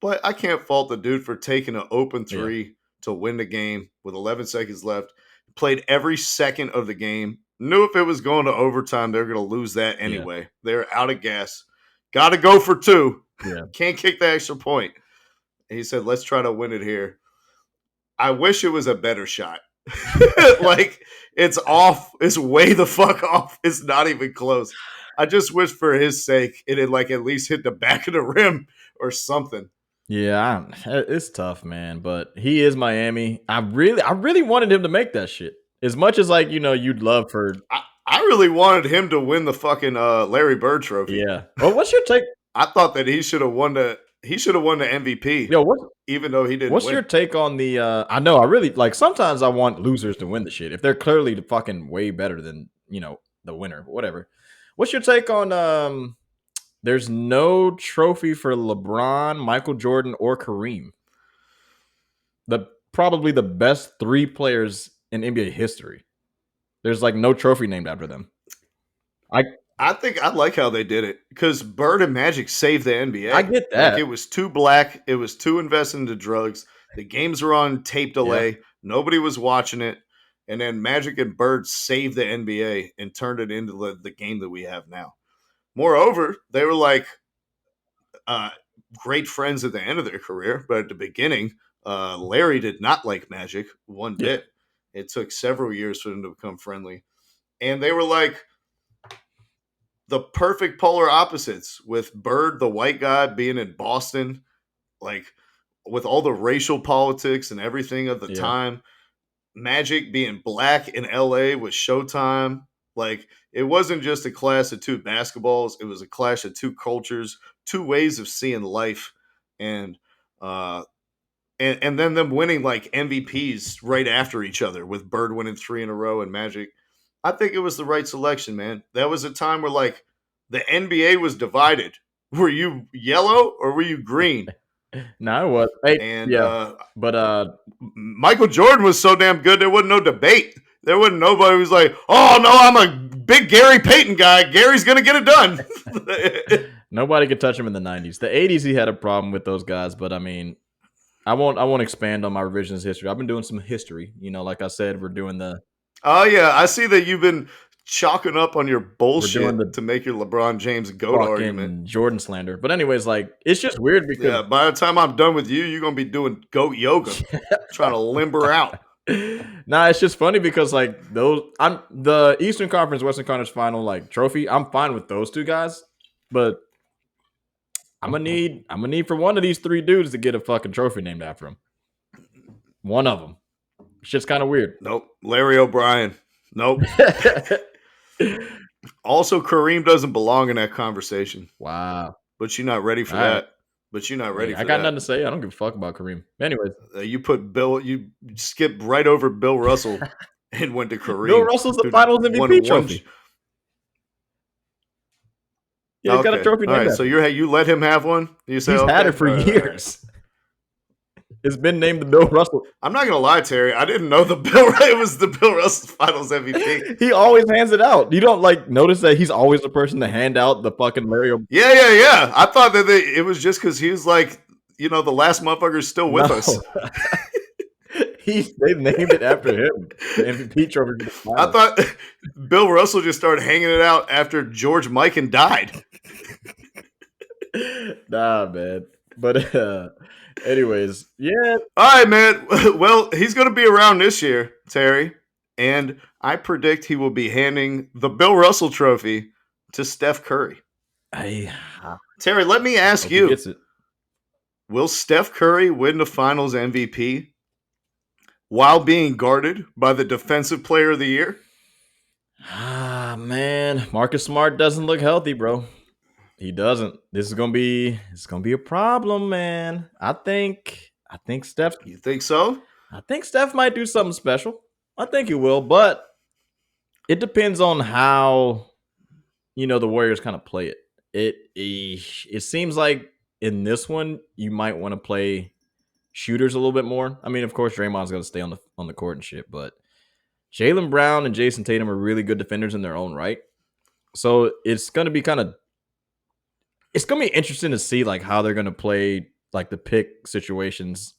But I can't fault the dude for taking an open 3 to win the game with 11 seconds left. Played every second of the game. Knew if it was going to overtime, they're going to lose that anyway. Yeah. They're out of gas. Got to go for 2. Yeah. Can't kick the extra point. He said, let's try to win it here. I wish it was a better shot. Like, it's off. It's way the fuck off. It's not even close. I just wish for his sake it had, at least hit the back of the rim or something. Yeah, it's tough, man. But he is Miami. I really wanted him to make that shit. As much as you'd love for. I really wanted him to win the fucking Larry Bird trophy. Yeah. Well, what's your take? I thought that he should have won the MVP. Yo, even though he didn't. What's win. Your take on the? I know I really sometimes I want losers to win the shit if they're clearly fucking way better than the winner. Whatever. What's your take on there's no trophy for LeBron, Michael Jordan, or Kareem. Probably the best 3 players in NBA history. There's no trophy named after them. I think I like how they did it because Bird and Magic saved the NBA. I get that. It was too black. It was too invested into drugs. The games were on tape delay. Yeah. Nobody was watching it. And then Magic and Bird saved the NBA and turned it into the game that we have now. Moreover, they were great friends at the end of their career, but at the beginning, Larry did not like Magic one bit. It took several years for them to become friendly. And they were the perfect polar opposites, with Bird, the white guy, being in Boston, with all the racial politics and everything of the time. Magic being black in LA with Showtime. It wasn't just a clash of 2 basketballs. It was a clash of 2 cultures, 2 ways of seeing life. And then them winning MVPs right after each other, with Bird winning 3 in a row and Magic. I think it was the right selection, man. That was a time where the NBA was divided. Were you yellow or were you green? No, it was. Hey, and but Michael Jordan was so damn good there wasn't no debate. There wasn't nobody who was like, oh no, I'm a big Gary Payton guy. Gary's gonna get it done. Nobody could touch him in the 90s. The 80s he had a problem with those guys, but I mean, I won't expand on my revisionist history. I've been doing some history. Like I said, we're doing the Oh yeah, I see that you've been chalking up on your We're doing bullshit to make your LeBron James GOAT argument. fucking Jordan slander. But anyways, like it's just weird because Yeah, by the time I'm done with you, you're gonna be doing GOAT yoga, trying to limber out. nah, it's just funny because like I'm the Eastern Conference, Western Conference final like trophy. I'm fine with those two guys, but I'm gonna need for one of these three dudes to get a fucking trophy named after him. One of them. Shit's kind of weird. Nope, Larry O'Brien. Nope. Also, Kareem doesn't belong in that conversation. Wow. But you're not ready for All right. that. But you're not ready for I got that. nothing to say. I don't give a fuck about Kareem. Anyways, You put Bill. You skipped right over Bill Russell and went to Kareem. Bill Russell's the Who Finals won MVP trophy. Yeah, he's got a trophy All named right, after so him. you let him have one. You say He's okay. had it for All right. years. It's been named the Bill Russell. I'm not gonna lie, Terry. I didn't know it was the Bill Russell Finals MVP. He always hands it out. You don't like notice that he's always the person to hand out the fucking Larry O'Brien. Yeah. I thought that it was just because he was like, the last motherfucker's still with us. They named it after him. The MVP trophy. I thought Bill Russell just started hanging it out after George Mikan died. Nah, man. But anyways, yeah. All right, man. Well, he's going to be around this year, Terry, and I predict he will be handing the Bill Russell trophy to Steph Curry. Terry, let me ask you. Will Steph Curry win the Finals MVP while being guarded by the Defensive Player of the Year? Ah, man. Marcus Smart doesn't look healthy, bro. He doesn't. It's gonna be a problem, man. I think Steph. You think so? I think Steph might do something special. I think he will, but it depends on how the Warriors kind of play it. It seems like in this one you might want to play shooters a little bit more. I mean, of course, Draymond's going to stay on the court and shit, but Jalen Brown and Jason Tatum are really good defenders in their own right. So it's going to be interesting to see like how they're going to play like the pick situations,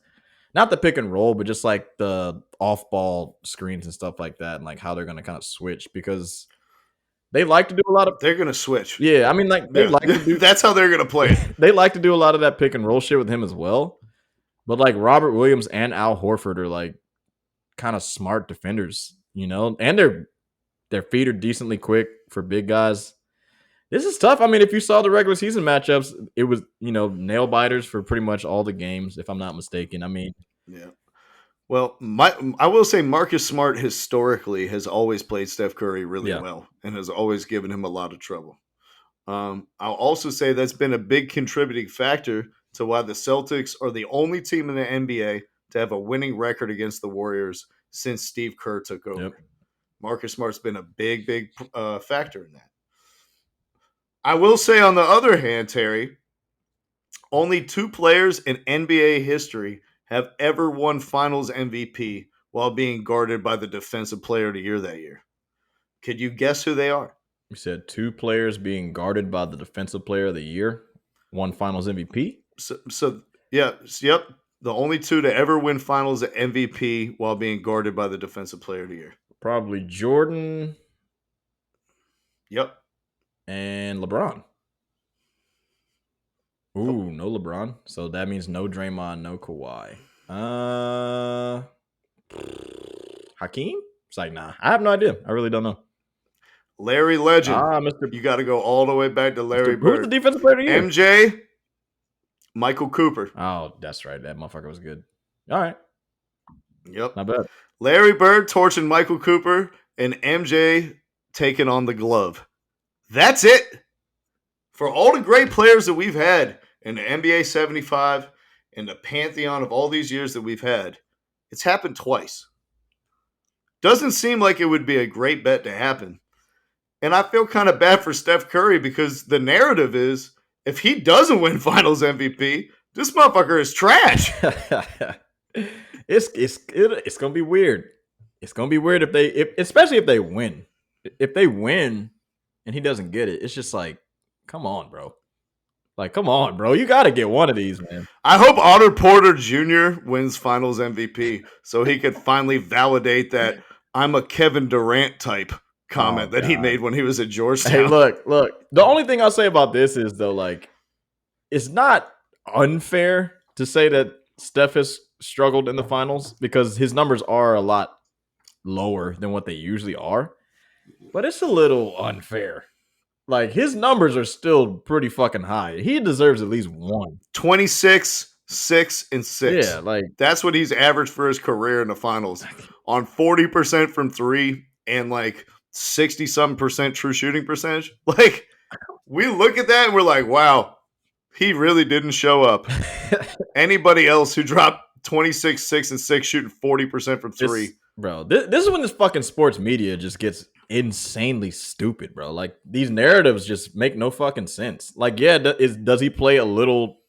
not the pick and roll, but just like the off ball screens and stuff like that, and like how they're going to kind of switch because they like to do a lot of. They're going to switch. Yeah, I mean, like they like to do. That's how they're going to play. They like to do a lot of that pick and roll shit with him as well. But like Robert Williams and Al Horford are like kind of smart defenders, and their feet are decently quick for big guys. This is tough. I mean, if you saw the regular season matchups, it was nail biters for pretty much all the games, if I'm not mistaken. I mean, yeah. Well, I will say Marcus Smart historically has always played Steph Curry really well and has always given him a lot of trouble. I'll also say that's been a big contributing factor to why the Celtics are the only team in the NBA to have a winning record against the Warriors since Steve Kerr took over. Yep. Marcus Smart's been a big factor in that. I will say, on the other hand, Terry, only 2 players in NBA history have ever won Finals MVP while being guarded by the Defensive Player of the Year that year. Could you guess who they are? You said 2 players being guarded by the Defensive Player of the Year, won Finals MVP? Yep. The only 2 to ever win Finals MVP while being guarded by the Defensive Player of the Year. Probably Jordan. Yep. And LeBron. Ooh, no LeBron. So that means no Draymond, no Kawhi. Hakeem? It's like, nah. I have no idea. I really don't know. Larry Legend. Mr. You got to go all the way back to Larry Bird. Who's the defensive player of the year? MJ, Michael Cooper. Oh, that's right. That motherfucker was good. All right. Yep. Not bad. Larry Bird torching Michael Cooper and MJ taking on the glove. That's it. For all the great players that we've had in the NBA 75 and the pantheon of all these years that we've had, it's happened twice. Doesn't seem like it would be a great bet to happen. And I feel kind of bad for Steph Curry because the narrative is if he doesn't win Finals MVP, this motherfucker is trash. It's gonna be weird. It's gonna be weird especially if they win. If they win and he doesn't get it, it's just like, come on, bro. Like, come on, bro. You got to get one of these, man. I hope Otto Porter Jr. wins Finals MVP so he could finally validate that I'm a Kevin Durant type comment that he God. made when he was at Georgetown. Hey, look. The only thing I'll say about this is, though, like, it's not unfair to say that Steph has struggled in the finals because his numbers are a lot lower than what they usually are. But it's a little unfair. Like, his numbers are still pretty fucking high. He deserves at least one. 26, 6, and 6. Yeah, like, that's what he's averaged for his career in the finals on 40% from three and like 60-something% true shooting percentage. Like, we look at that and we're like, wow, he really didn't show up. Anybody else who dropped 26, 6, and 6 shooting 40% from three. Bro, this is when this fucking sports media just gets insanely stupid, bro. Like, these narratives just make no fucking sense. Like, yeah, does he play a little?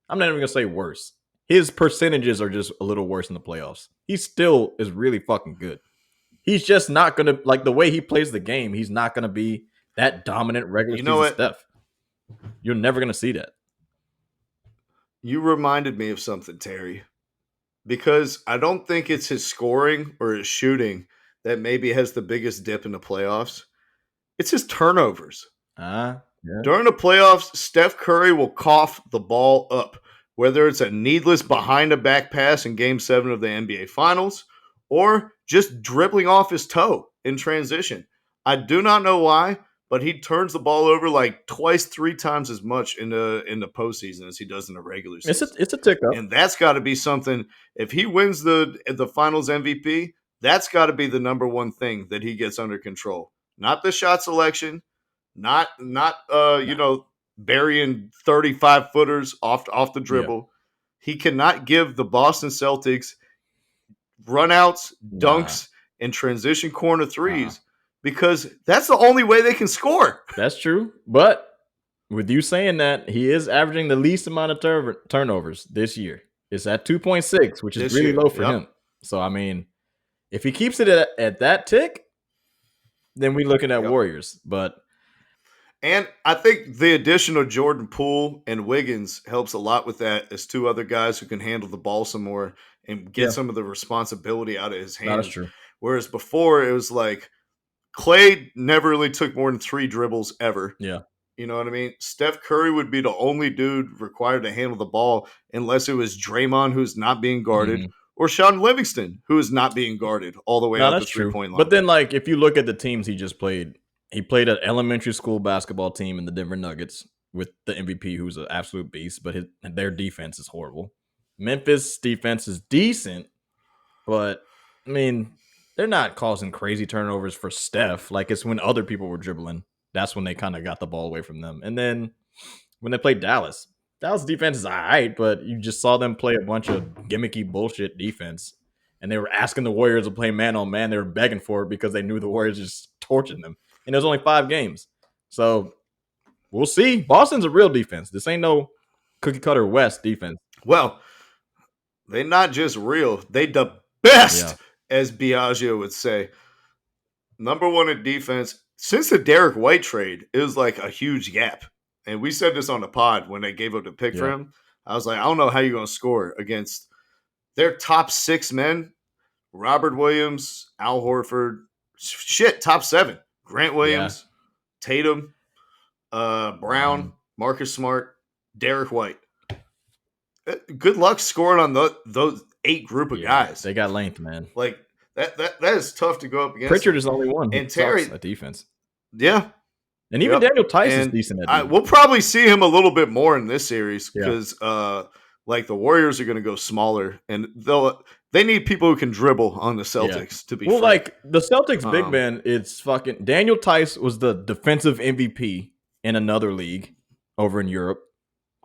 I'm not even gonna say worse. His percentages are just a little worse in the playoffs. He still is really fucking good. He's just not gonna, like, the way he plays the game. He's not gonna be that dominant regular season Steph. You're never gonna see that. You reminded me of something, Terry, because I don't think it's his scoring or his shooting that maybe has the biggest dip in the playoffs. It's his turnovers. Yeah. During the playoffs, Steph Curry will cough the ball up, whether it's a needless behind-the-back pass in Game 7 of the NBA Finals or just dribbling off his toe in transition. I do not know why, but he turns the ball over like twice, 3 times as much in the postseason as he does in the regular season. It's a tick up. And that's got to be something. If he wins the Finals MVP, that's got to be the number one thing that he gets under control. Not the shot selection, not burying 35-footers off the dribble. Yeah. He cannot give the Boston Celtics runouts, dunks, and transition corner threes because that's the only way they can score. That's true. But with you saying that, he is averaging the least amount of turnovers this year. It's at 2.6, which is really low for him. So, I mean, if he keeps it at that tick, then we're looking at Warriors. And I think the addition of Jordan Poole and Wiggins helps a lot with that as 2 other guys who can handle the ball some more and get some of the responsibility out of his hands. That's true. Whereas before, it was like Klay never really took more than 3 dribbles ever. Yeah. You know what I mean? Steph Curry would be the only dude required to handle the ball unless it was Draymond, who's not being guarded, or Sean Livingston, who is not being guarded all the way out the 3-point line. But then, like, if you look at the teams he just played, he played an elementary school basketball team in the Denver Nuggets with the MVP, who's an absolute beast, but their defense is horrible. Memphis defense is decent, but, I mean, they're not causing crazy turnovers for Steph. Like, it's when other people were dribbling. That's when they kind of got the ball away from them. And then when they played Dallas defense is all right, but you just saw them play a bunch of gimmicky bullshit defense. And they were asking the Warriors to play man-on-man. They were begging for it because they knew the Warriors just torching them. And it was only 5 games. So we'll see. Boston's a real defense. This ain't no cookie-cutter West defense. Well, they're not just real. They the best, as Biagio would say. Number 1 in defense. Since the Derek White trade, it was like a huge gap. And we said this on the pod when they gave up the pick for him. I was like, I don't know how you're going to score against their top 6 men. Robert Williams, Al Horford, top 7. Grant Williams, Tatum, Brown, Marcus Smart, Derek White. Good luck scoring on those 8 group of guys. They got length, man. Like, that is tough to go up against. Pritchard is the only one. And Terry at defense. Yeah. And even Daniel Tice is decent at defense. We'll probably see him a little bit more in this series because like the Warriors are going to go smaller and they need people who can dribble on the Celtics to be like the Celtics big man, it's fucking Daniel Tice was the defensive MVP in another league over in Europe.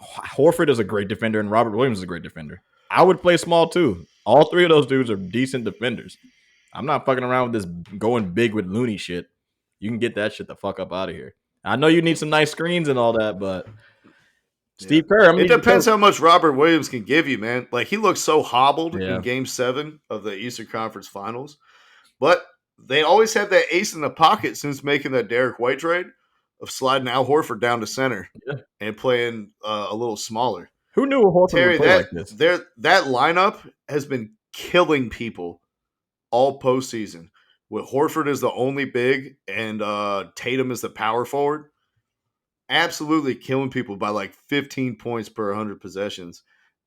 Horford is a great defender and Robert Williams is a great defender. I would play small too. All 3 of those dudes are decent defenders. I'm not fucking around with this going big with loony shit. You can get that shit the fuck up out of here. I know you need some nice screens and all that, but Steve Kerr. It depends how much Robert Williams can give you, man. Like, he looks so hobbled in Game 7 of the Eastern Conference Finals. But they always had that ace in the pocket since making that Derek White trade of sliding Al Horford down to center and playing a little smaller. Who knew Horford would play like this? That lineup has been killing people all postseason. with Horford as the only big and Tatum as the power forward, absolutely killing people by like 15 points per 100 possessions.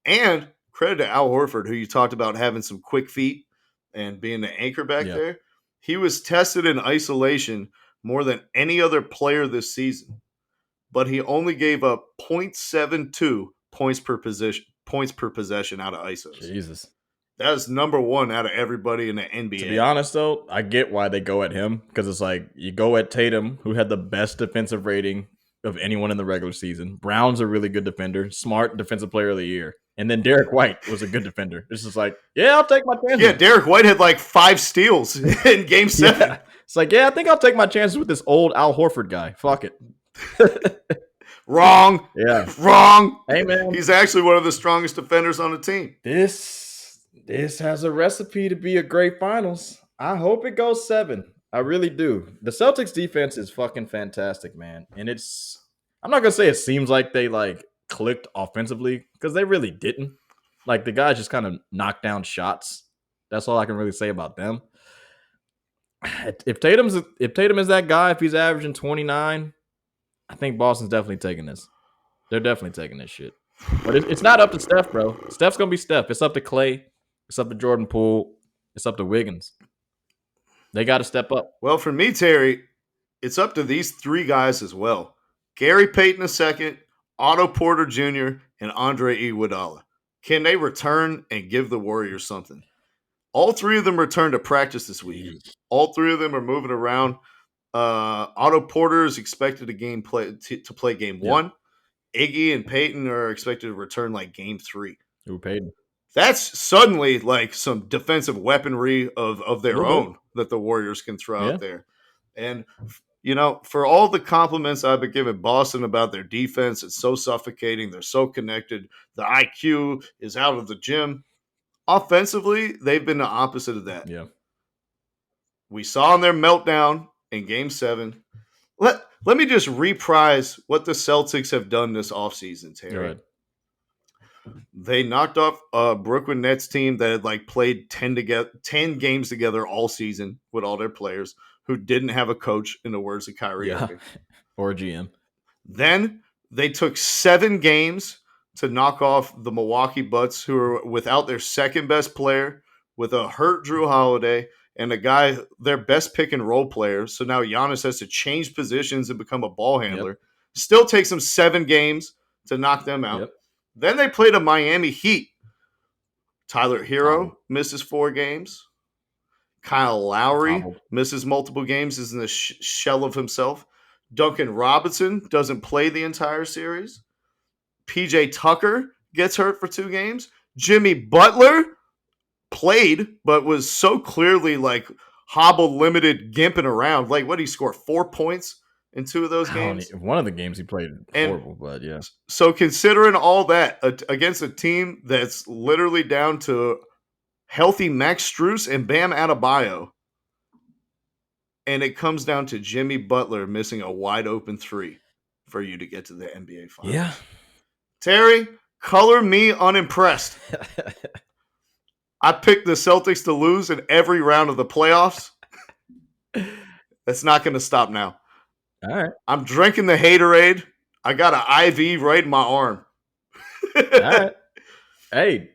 And credit to Al Horford, who you talked about having some quick feet and being the anchor back there. He was tested in isolation more than any other player this season, but he only gave up 0.72 points per possession out of ISOs. Jesus. That is number one out of everybody in the NBA. To be honest, though, I get why they go at him, because it's like you go at Tatum, who had the best defensive rating of anyone in the regular season. Brown's a really good defender, smart defensive player of the year. And then Derek White was a good defender. It's just like, yeah, I'll take my chances. Yeah, Derek White had like 5 steals in Game 7. Yeah. It's like, yeah, I think I'll take my chances with this old Al Horford guy. Fuck it. Wrong. Yeah. Wrong. Hey, man. He's actually one of the strongest defenders on the team. This has a recipe to be a great finals. I hope it goes 7. I really do. The Celtics defense is fucking fantastic, man. And I'm not going to say it seems like they like clicked offensively, because they really didn't. Like the guys just kind of knocked down shots. That's all I can really say about them. If Tatum is that guy, if he's averaging 29, I think Boston's definitely taking this. They're definitely taking this shit. But it's not up to Steph, bro. Steph's going to be Steph. It's up to Clay. It's up to Jordan Poole. It's up to Wiggins. They got to step up. Well, for me, Terry, it's up to these 3 guys as well. Gary Payton II, Otto Porter Jr., and Andre Iguodala. Can they return and give the Warriors something? All 3 of them returned to practice this week. All 3 of them are moving around. Otto Porter is expected to play game 1. Iggy and Payton are expected to return like game 3. Who Payton? That's suddenly like some defensive weaponry of their own that the Warriors can throw out there. And, for all the compliments I've been giving Boston about their defense, it's so suffocating. They're so connected. The IQ is out of the gym. Offensively, they've been the opposite of that. Yeah. We saw in their meltdown in Game 7. Let me just reprise what the Celtics have done this offseason, Terry. They knocked off a Brooklyn Nets team that had like played 10 games together all season with all their players, who didn't have a coach, in the words of Kyrie Irving. Or a GM. Then they took 7 games to knock off the Milwaukee Bucks, who are without their second best player, with a hurt Drew Holiday, and a guy, their best pick and roll player. So now Giannis has to change positions and become a ball handler. Still takes them 7 games to knock them out. Then they played a Miami Heat. Tyler Hero misses 4 games. Kyle Lowry misses multiple games, is in the shell of himself. Duncan Robinson doesn't play the entire series. PJ Tucker gets hurt for 2 games. Jimmy Butler played, but was so clearly like hobbled, limited, gimping around. Like, what did he score? 4 points in 2 of those games? One of the games he played horrible, but yeah. So considering all that against a team that's literally down to healthy Max Strus and Bam Adebayo, and it comes down to Jimmy Butler missing a wide open 3 for you to get to the NBA Finals. Yeah. Terry, color me unimpressed. I picked the Celtics to lose in every round of the playoffs. That's not going to stop now. All right. I'm drinking the Haterade. I got an IV right in my arm. All right. Hey.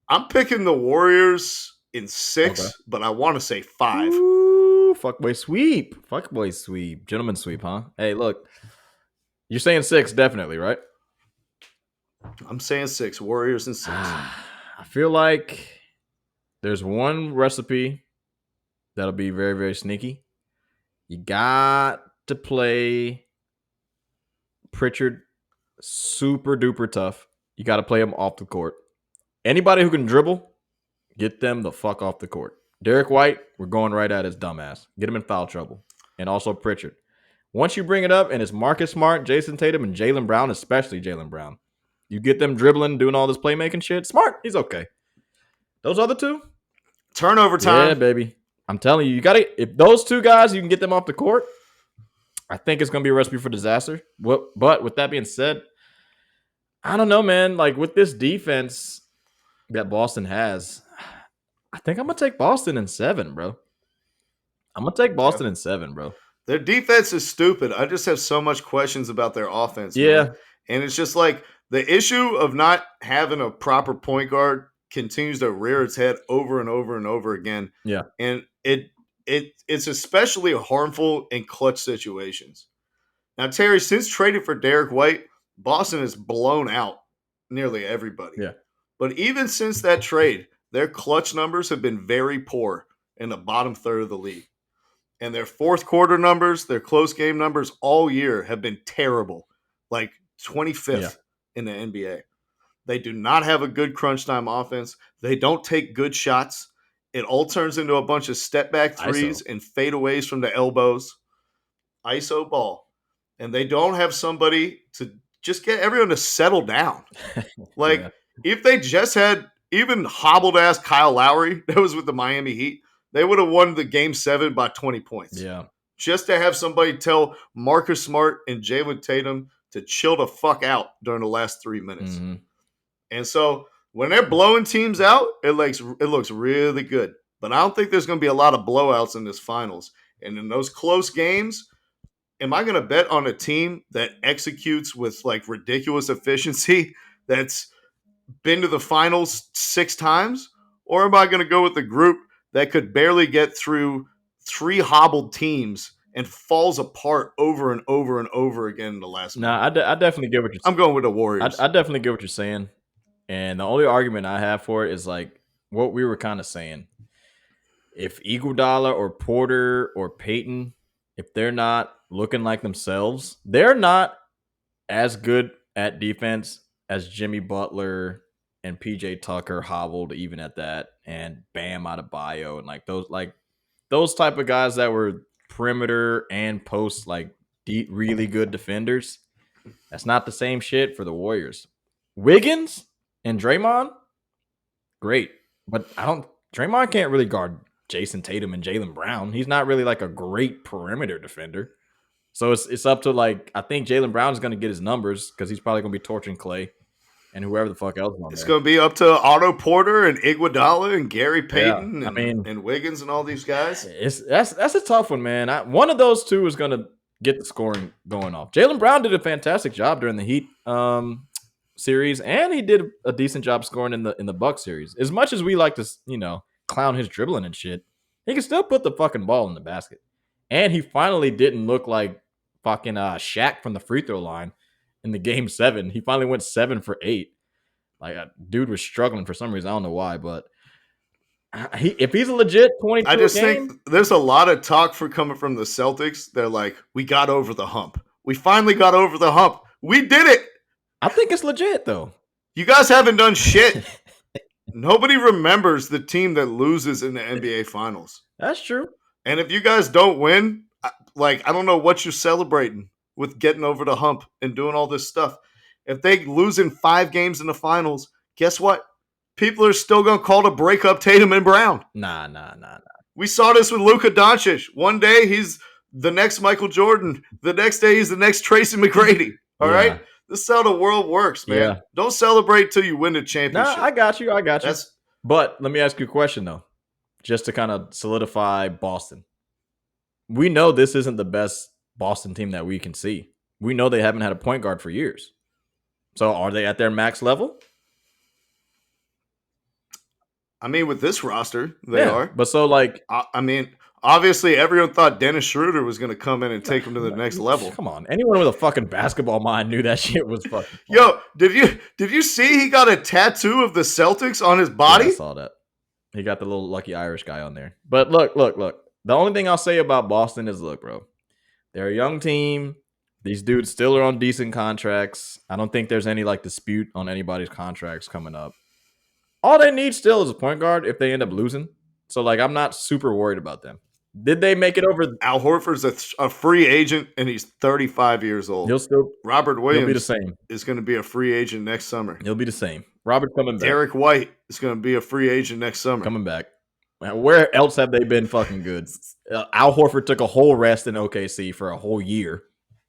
I'm picking the Warriors in 6, but I want to say 5. Ooh, fuckboy sweep. Fuckboy sweep. Gentleman sweep, huh? Hey, look. You're saying 6, definitely, right? I'm saying 6. Warriors in 6. I feel like there's one recipe that'll be very, very sneaky. You got to play Pritchard super duper tough. You got to play him off the court. Anybody who can dribble, get them the fuck off the court. Derek White, we're going right at his dumbass. Get him in foul trouble. And also Pritchard. Once you bring it up, and it's Marcus Smart, Jason Tatum, and Jalen Brown, especially Jalen Brown. You get them dribbling, doing all this playmaking shit. Smart, he's okay. Those other 2? Turnover time. Yeah, baby. I'm telling you, if those 2 guys, you can get them off the court, I think it's going to be a recipe for disaster. But with that being said, I don't know, man. Like, with this defense that Boston has, I think I'm going to take Boston in 7, bro. I'm gonna take Boston in 7, bro. Their defense is stupid. I just have so much questions about their offense. Yeah. Man. And it's just like the issue of not having a proper point guard continues to rear its head over and over and over again. Yeah. And it's especially harmful in clutch situations. Now, Terry, since trading for Derek White, Boston has blown out nearly everybody. Yeah. But even since that trade, their clutch numbers have been very poor in the bottom third of the league. And their fourth quarter numbers, their close game numbers all year have been terrible, like 25th in the NBA. They do not have a good crunch time offense. They don't take good shots. It all turns into a bunch of step back threes and fadeaways from the elbows. ISO ball. And they don't have somebody to just get everyone to settle down. Like, if they just had even hobbled ass Kyle Lowry that was with the Miami Heat, they would have won the game 7 by 20 points. Yeah. Just to have somebody tell Marcus Smart and Jalen Tatum to chill the fuck out during the last 3 minutes. Mm-hmm. And so when they're blowing teams out, it looks really good. But I don't think there's going to be a lot of blowouts in this finals. And in those close games, am I going to bet on a team that executes with like ridiculous efficiency that's been to the finals 6 times? Or am I going to go with the group that could barely get through 3 hobbled teams and falls apart over and over and over again in the last No, I definitely get what you're saying. I'm going with the Warriors. I definitely get what you're saying. And the only argument I have for it is like what we were kind of saying. If Iguodala or Porter or Peyton, if they're not looking like themselves, they're not as good at defense as Jimmy Butler and PJ Tucker hobbled even at that, and Bam Adebayo and like those type of guys that were perimeter and post like deep, really good defenders. That's not the same shit for the Warriors. Wiggins and Draymond, great, but Draymond can't really guard Jason Tatum and Jalen Brown. He's not really like a great perimeter defender. So it's up to like, I think Jalen Brown is going to get his numbers because he's probably going to be torching Clay and whoever the fuck else. It's going to be up to Otto Porter and Iguodala and Gary Payton and Wiggins and all these guys. That's a tough one, man. One of those two is going to get the scoring going off. Jalen Brown did a fantastic job during the Heat series, and he did a decent job scoring in the Bucks series. As much as we like to, clown his dribbling and shit, he can still put the fucking ball in the basket. And he finally didn't look like fucking Shaq from the free throw line in the game 7. He finally went 7 for 8. Like, dude was struggling for some reason. I don't know why, but if he's a legit 22 I just think there's a lot of talk coming from the Celtics. They're like, we got over the hump. We finally got over the hump. We did it. I think it's legit, though. You guys haven't done shit. Nobody remembers the team that loses in the NBA Finals. That's true. And if you guys don't win, I don't know what you're celebrating with getting over the hump and doing all this stuff. If they lose in 5 games in the finals, guess what? People are still going to call to break up Tatum and Brown. Nah. We saw this with Luka Doncic. One day he's the next Michael Jordan. The next day he's the next Tracy McGrady. All right? This is how the world works, man. Yeah. Don't celebrate till you win the championship. No, I got you. But let me ask you a question, though, just to kind of solidify Boston. We know this isn't the best Boston team that we can see. We know they haven't had a point guard for years. So are they at their max level? I mean, with this roster, they are. But so, like... obviously, everyone thought Dennis Schroeder was going to come in and take him to the next level. Come on. Anyone with a fucking basketball mind knew that shit was fucking... Yo, did you see he got a tattoo of the Celtics on his body? Yeah, I saw that. He got the little lucky Irish guy on there. But look. The only thing I'll say about Boston is, look, bro. They're a young team. These dudes still are on decent contracts. I don't think there's any, like, dispute on anybody's contracts coming up. All they need still is a point guard if they end up losing. So, like, I'm not super worried about them. Did they make it over? Al Horford's a free agent, and he's 35 years old. Robert Williams be the same. Is going to be a free agent next summer. He'll be the same. Robert coming back. Derek White is going to be a free agent next summer. Coming back. Where else have they been fucking good? Al Horford took a whole rest in OKC for a whole year.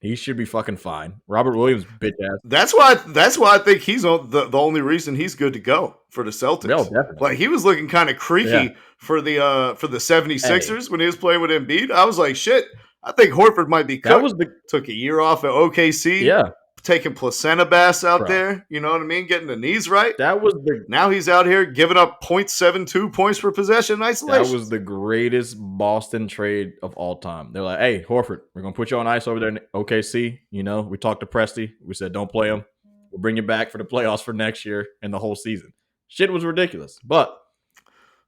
He should be fucking fine. Robert Williams, bitch ass. That's why I think he's the only reason he's good to go for the Celtics. No, definitely. Like he was looking kind of creaky Yeah. for the 76ers when he was playing with Embiid. I was like, shit, I think Horford might be cooked. Took a year off at OKC. Yeah. Taking placenta baths out there, you know what I mean? Getting the knees right. Now he's out here giving up 0.72 points per possession in isolation. That was the greatest Boston trade of all time. They're like, hey, Horford, we're going to put you on ice over there in OKC. You know, we talked to Presti. We said, don't play him. We'll bring you back for the playoffs for next year and the whole season. Shit was ridiculous. But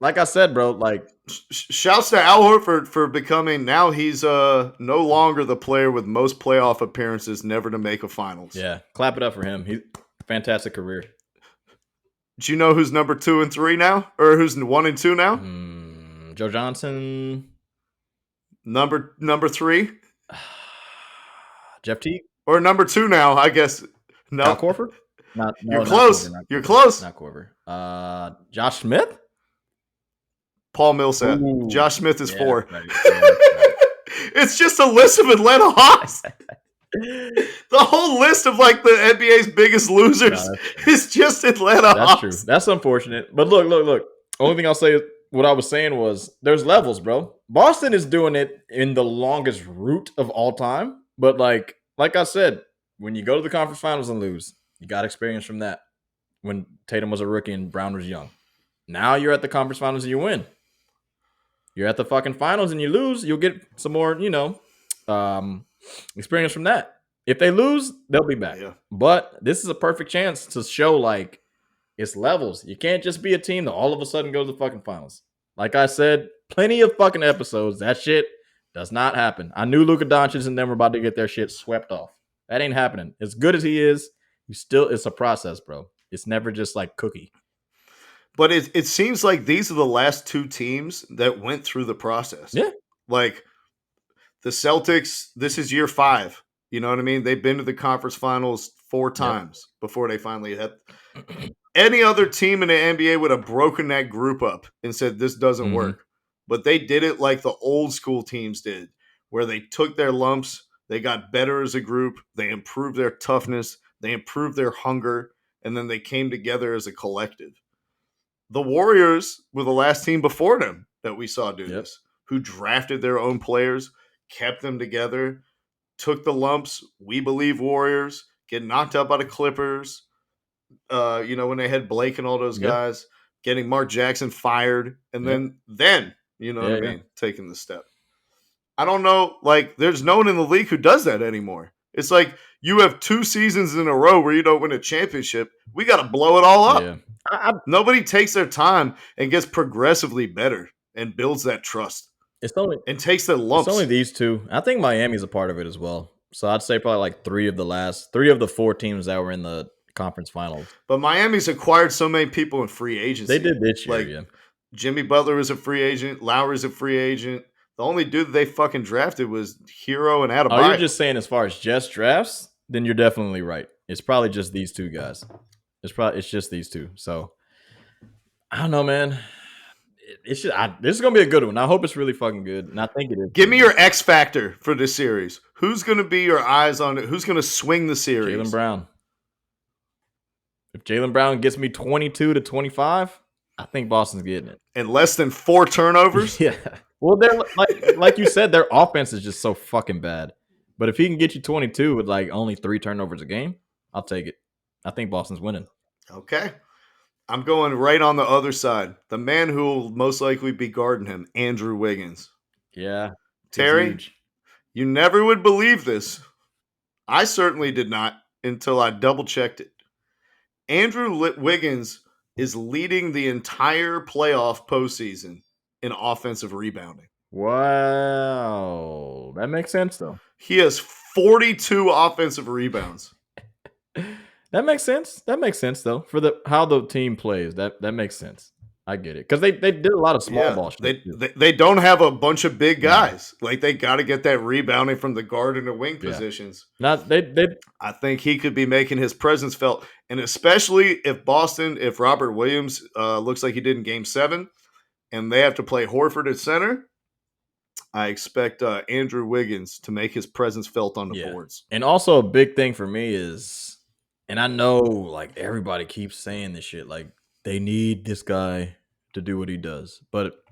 like I said, bro, like shouts to Al Horford for becoming, now he's no longer the player with most playoff appearances never to make a finals. Yeah, clap it up for him. He's fantastic career. Do you know who's number 2 and 3 now? Or who's 1 and 2 now? Joe Johnson. Number 3? Jeff Teague? Or number 2 now, I guess. No. Kyle Korver? You're close. You're close. Not Korver. Josh Smith? Paul Millsap. Ooh. Josh Smith is 4. Right. It's just a list of Atlanta Hawks. The whole list of like the NBA's biggest losers is just Atlanta Hawks. That's true. That's unfortunate. But look. Only thing I'll say is what I was saying was there's levels, bro. Boston is doing it in the longest route of all time. But like I said, when you go to the conference finals and lose, you got experience from that. When Tatum was a rookie and Brown was young. Now you're at the conference finals and you win. You're at the fucking finals and you lose, you'll get some more, experience from that. If they lose, they'll be back. Yeah. But this is a perfect chance to show, like, it's levels. You can't just be a team that all of a sudden goes to the fucking finals. Like I said, plenty of fucking episodes. That shit does not happen. I knew Luka Doncic and them were about to get their shit swept off. That ain't happening. As good as he is, it's a process, bro. It's never just like cookie. But it seems like these are the last 2 teams that went through the process. Yeah. Like the Celtics, this is year 5. You know what I mean? They've been to the conference finals 4 times before they finally had. Any other team in the NBA would have broken that group up and said, this doesn't work. But they did it like the old school teams did, where they took their lumps, they got better as a group, they improved their toughness, they improved their hunger, and then they came together as a collective. The Warriors were the last team before them that we saw do this, who drafted their own players, kept them together, took the lumps. We believe Warriors get knocked out by the Clippers. When they had Blake and all those guys, getting Mark Jackson fired, and then you know what I mean, taking the step. I don't know, like there's no one in the league who does that anymore. It's like you have 2 seasons in a row where you don't win a championship. We got to blow it all up. Yeah. Nobody takes their time and gets progressively better and builds that trust. And takes their lumps. It's only these 2. I think Miami's a part of it as well. So I'd say probably like 3 of the 4 teams that were in the conference finals. But Miami's acquired so many people in free agency. They did this year, Jimmy Butler was a free agent. Lowry's a free agent. The only dude that they fucking drafted was Hero and Adebayo. Oh, you're just saying as far as just drafts? Then you're definitely right. It's probably just these 2 guys. It's just these 2. So I don't know, man. This is gonna be a good one. I hope it's really fucking good, and I think it is. Give me your X factor for this series. Who's gonna be your eyes on it? Who's gonna swing the series? Jalen Brown. If Jalen Brown gets me 22 to 25, I think Boston's getting it. And less than 4 turnovers? Yeah. Well, they're like you said, their offense is just so fucking bad. But if he can get you 22 with like only 3 turnovers a game, I'll take it. I think Boston's winning. Okay. I'm going right on the other side. The man who will most likely be guarding him, Andrew Wiggins. Yeah. Terry, you never would believe this. I certainly did not until I double-checked it. Andrew Wiggins is leading the entire playoff postseason in offensive rebounding. Wow. That makes sense, though. He has 42 offensive rebounds. That makes sense. That makes sense, though, for how the team plays. That makes sense. I get it. Because they did a lot of small ball shit. They don't have a bunch of big guys. Like, they got to get that rebounding from the guard and the wing positions. I think he could be making his presence felt. And especially if Robert Williams looks like he did in Game 7, and they have to play Horford at center, I expect Andrew Wiggins to make his presence felt on the Yeah. boards. And also a big thing for me is, and I know like everybody keeps saying this shit, like they need this guy to do what he does. But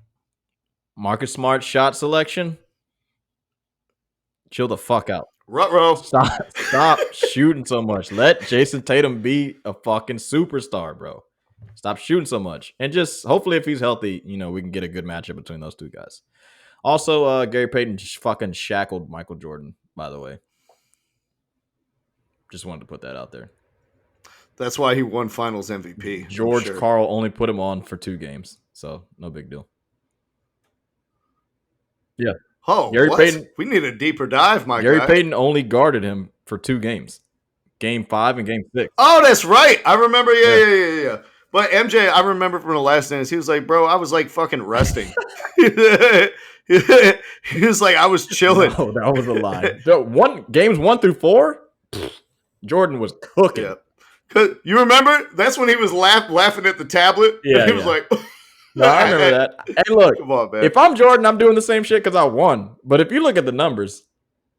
Marcus Smart shot selection, chill the fuck out. Ruh-roh. Stop shooting so much. Let Jason Tatum be a fucking superstar, bro. Stop shooting so much. And just hopefully if he's healthy, we can get a good matchup between those two guys. Also, Gary Payton fucking shackled Michael Jordan, by the way. Just wanted to put that out there. That's why he won Finals MVP. George Karl only put him on for 2 games, so no big deal. Yeah. Oh, Gary what? Payton, We need a deeper dive, my Gary guy. Payton only guarded him for 2 games. Game 5 and Game 6. Oh, that's right. I remember. Yeah. But MJ, I remember from the last dance, he was like, bro, I was like fucking resting. He was like, I was chilling. No, that was a lie. Games 1 through 4, Jordan was cooking. Yeah. Cause you remember? That's when he was laughing at the tablet. Yeah, and he was like, no, I remember that. Hey, look, come on, man. if I'm Jordan, I'm doing the same shit because I won. But if you look at the numbers,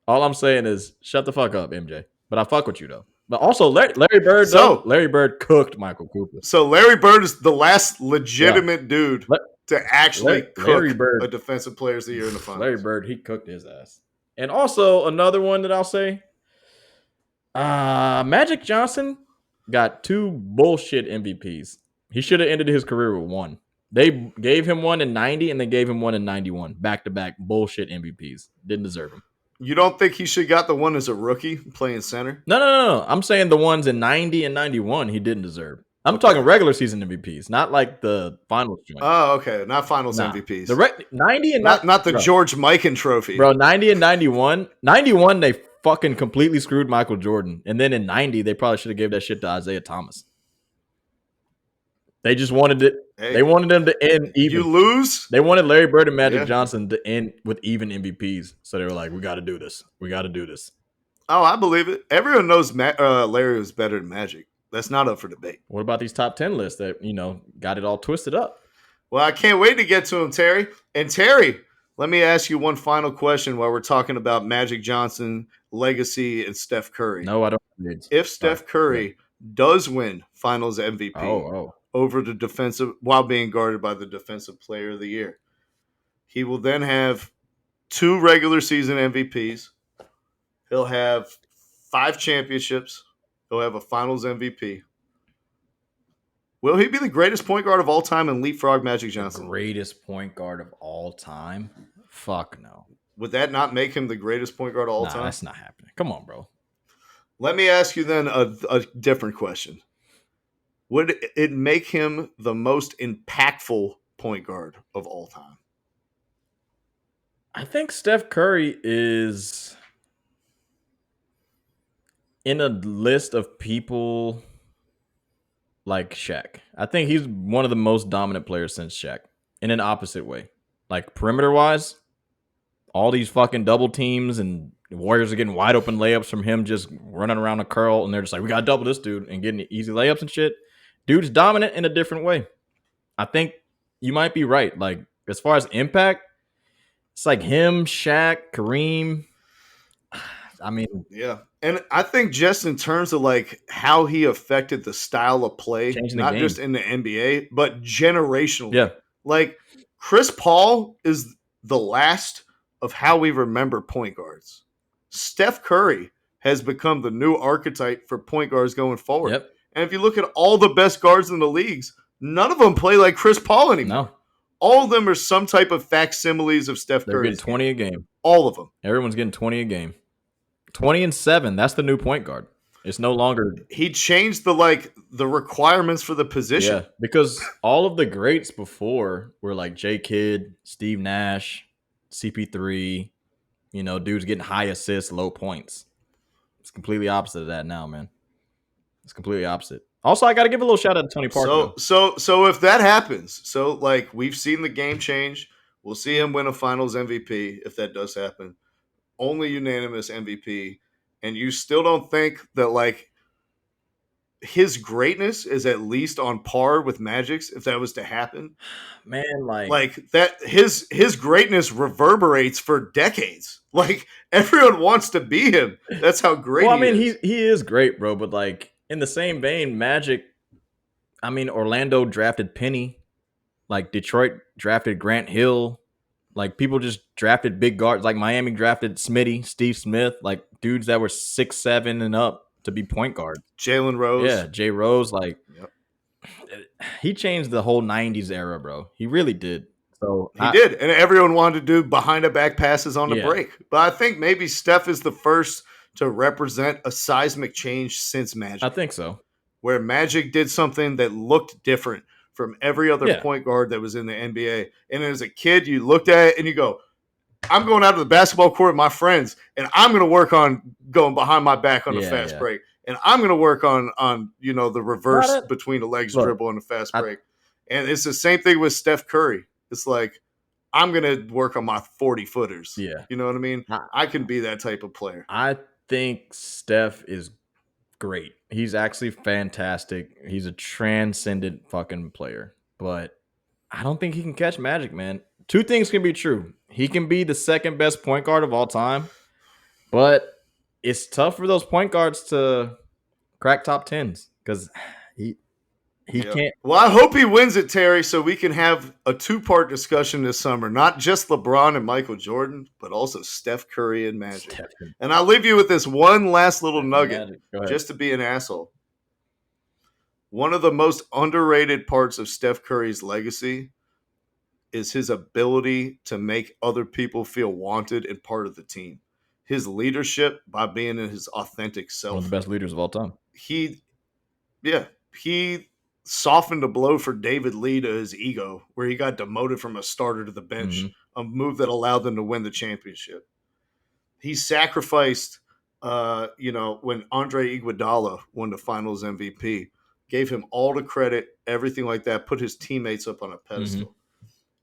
all I'm saying is shut the fuck up, MJ. But I fuck with you, though. But also, Larry Bird, Larry Bird cooked Michael Cooper. So Larry Bird is the last legitimate dude to actually cook a Defensive Player of the Year in the finals. Larry Bird, he cooked his ass. And also, another one that I'll say, Magic Johnson got 2 bullshit MVPs. He should have ended his career with 1. They gave him one in 90 and they gave him one in 91. Back-to-back bullshit MVPs. Didn't deserve him. You don't think he should have got the one as a rookie playing center? No. I'm saying the ones in 90 and 91 he didn't deserve. I'm talking regular season MVPs, not like the finals joint. Oh, okay. Not finals MVPs. The 90 and not the George Mikan trophy. Bro, 90 and 91. 91, they fucking completely screwed Michael Jordan. And then in 90, they probably should have gave that shit to Isaiah Thomas. They just wanted it. Hey, they wanted them to end even. You lose? They wanted Larry Bird and Magic Johnson to end with even MVPs. So they were like, we got to do this. We got to do this. Oh, I believe it. Everyone knows Larry was better than Magic. That's not up for debate. What about these top 10 lists that, got it all twisted up? Well, I can't wait to get to them, Terry. And Terry, let me ask you one final question while we're talking about Magic Johnson, legacy, and Steph Curry. No, I don't. If Steph Curry does win Finals MVP over the defensive, while being guarded by the Defensive Player of the Year, he will then have 2 regular season MVPs. He'll have 5 championships. He'll have a Finals MVP. Will he be the greatest point guard of all time and leapfrog Magic Johnson? The greatest point guard of all time? Fuck no. Would that not make him the greatest point guard of all time? That's not happening. Come on, bro. Let me ask you then a different question. Would it make him the most impactful point guard of all time? I think Steph Curry is in a list of people like Shaq. I think he's one of the most dominant players since Shaq in an opposite way. Like perimeter-wise, all these fucking double teams and the Warriors are getting wide open layups from him just running around a curl, and they're just like, we got to double this dude and getting easy layups and shit. Dude's dominant in a different way. I think you might be right. Like, as far as impact, it's like him, Shaq, Kareem. I mean, yeah. And I think just in terms of like how he affected the style of play, not just in the NBA, but generationally. Yeah. Like Chris Paul is the last of how we remember point guards. Steph Curry has become the new archetype for point guards going forward. Yep. And if you look at all the best guards in the leagues, none of them play like Chris Paul anymore. No. All of them are some type of facsimiles of Steph Curry. They're getting 20 a game. All of them. Everyone's getting 20 a game. 20 and 7. That's the new point guard. It's no longer. He changed the requirements for the position. Yeah, because all of the greats before were like J. Kidd, Steve Nash, CP3. Dudes getting high assists, low points. It's completely opposite of that now, man. It's completely opposite. Also, I got to give a little shout out to Tony Parker. So if that happens, we've seen the game change. We'll see him win a Finals MVP if that does happen. Only unanimous MVP, and you still don't think that his greatness is at least on par with Magic's if that was to happen. Man, Like that his greatness reverberates for decades. Like everyone wants to be him. That's how great well, I mean, he is. he is great, bro. But like in the same vein, Magic. I mean, Orlando drafted Penny. Like Detroit drafted Grant Hill. Like people just drafted big guards. Like Miami drafted Smitty, Steve Smith. Like dudes that were 6'7" and up to be point guards. Jalen Rose. Yeah, Jay Rose. Like Yep. he changed the whole '90s era, bro. He really did. So He did. And everyone wanted to do behind the back passes on the Yeah. break. But I think maybe Steph is the first to represent a seismic change since Magic. I think so. Where Magic did something that looked different from every other Yeah. point guard that was in the NBA. And as a kid, you looked at it and you go, I'm going out to the basketball court with my friends, and I'm going to work on going behind my back on the fast break. And I'm going to work on the reverse between the legs dribble and the fast break. And it's the same thing with Steph Curry. It's like, I'm going to work on my 40-footers. Yeah. You know what I mean? I can be that type of player. I think Steph is great. He's actually fantastic. He's a transcendent fucking player. But I don't think he can catch Magic, man. Two things can be true. He can be the second best point guard of all time, but it's tough for those point guards to crack top 10s because he can't. Well, I hope he wins it, Terry, so we can have a two-part discussion this summer. Not just LeBron and Michael Jordan, but also Steph Curry and Magic. And I'll leave you with this one last little nugget, just to be an asshole. One of the most underrated parts of Steph Curry's legacy is his ability to make other people feel wanted and part of the team. His leadership by being in his authentic self. One of the best leaders of all time. He softened the blow for David Lee to his ego, where he got demoted from a starter to the bench, a move that allowed them to win the championship. He sacrificed, when Andre Iguodala won the Finals MVP, gave him all the credit, everything like that, put his teammates up on a pedestal.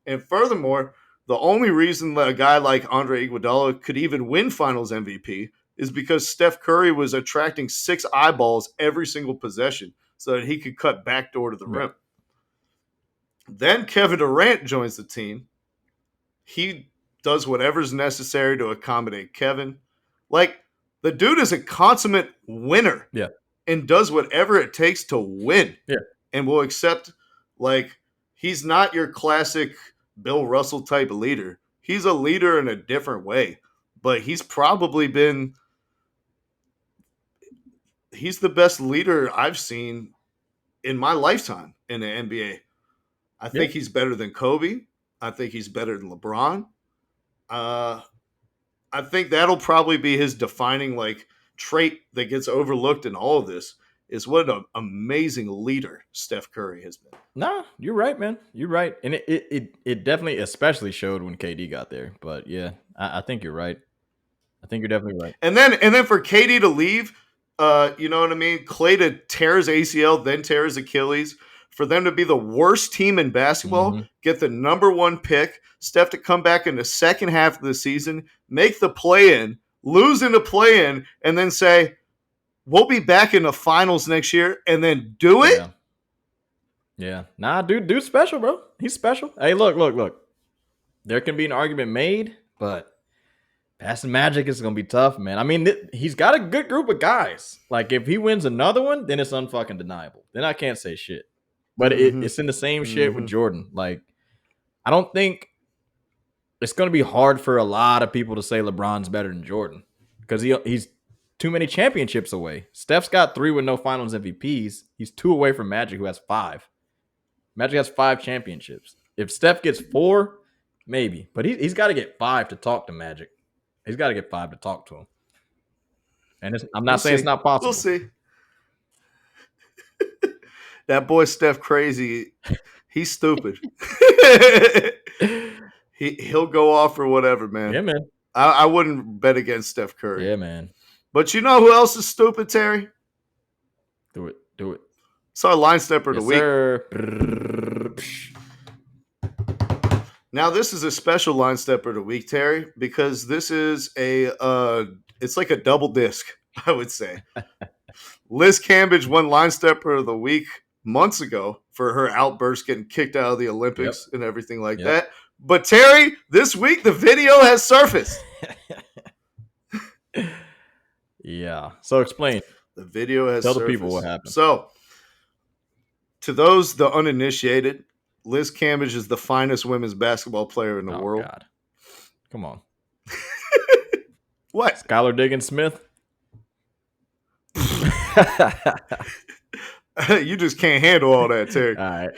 And furthermore, the only reason that a guy like Andre Iguodala could even win Finals MVP is because Steph Curry was attracting 6 eyeballs every single possession so that he could cut backdoor to the rim. Then Kevin Durant joins the team. He does whatever's necessary to accommodate Kevin. Like, the dude is a consummate winner. Yeah. And does whatever it takes to win. Yeah. And will accept, like, he's not your classic Bill Russell type of leader. He's a leader in a different way. But he's probably been – he's the best leader I've seen in my lifetime in the NBA. I think he's better than Kobe. I think he's better than LeBron. I think that'll probably be his defining, like, trait that gets overlooked in all of this is what an amazing leader Steph Curry has been. Nah, you're right, man. You're right. And it definitely especially showed when KD got there. But yeah, I think you're right. I think you're definitely right. And then for KD to leave, you know what I mean? Klay to tear his ACL, then tear his Achilles. For them to be the worst team in basketball, get the number 1 pick, Steph to come back in the second half of the season, make the play-in, lose in the play-in, and then say, we'll be back in the finals next year, and then do it? Yeah. Nah, dude's special, bro. He's special. Hey, look. There can be an argument made, but passing Magic is going to be tough, man. I mean, he's got a good group of guys. Like, if he wins another one, then it's unfucking deniable. Then I can't say shit. But it's in the same shit with Jordan. Like, I don't think it's going to be hard for a lot of people to say LeBron's better than Jordan because he's too many championships away. Steph's got 3 with no finals MVPs. He's 2 away from Magic, who has 5. Magic has 5 championships. If Steph gets 4, maybe. But he's got to get 5 to talk to Magic. He's got to get 5 to talk to him. And I'm not saying it's not possible. We'll see. That boy Steph crazy. He's stupid. He'll go off or whatever, man. Yeah, man. I wouldn't bet against Steph Curry. Yeah, man. But you know who else is stupid, Terry? Do it. It's our line stepper of the week. Sir. Now, this is a special line stepper of the week, Terry, because this is it's like a double disc, I would say. Liz Cambage won Line Stepper of the Week months ago for her outburst getting kicked out of the Olympics and everything like that. But Terry, this week the video has surfaced. Yeah. So explain. The video has Tell surfaced. the people what happened. So, to those the uninitiated, Liz Cambage is the finest women's basketball player in the world. God. Come on. What? Skylar Diggins Smith? You just can't handle all that, Terry. All right.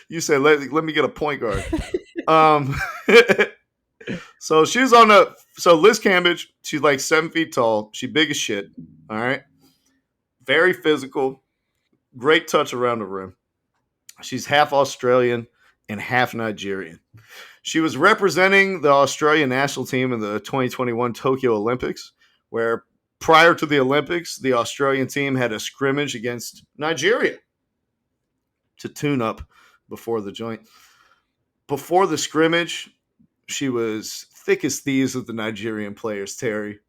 You said, let me get a point guard. So she's on so Liz Cambage, she's like 7 feet tall. She big as shit. All right. Very physical. Great touch around the rim. She's half Australian and half Nigerian. She was representing the Australian national team in the 2021 Tokyo Olympics, where prior to the Olympics, the Australian team had a scrimmage against Nigeria to tune up before the joint. Before the scrimmage, she was thick as thieves with the Nigerian players, Terry.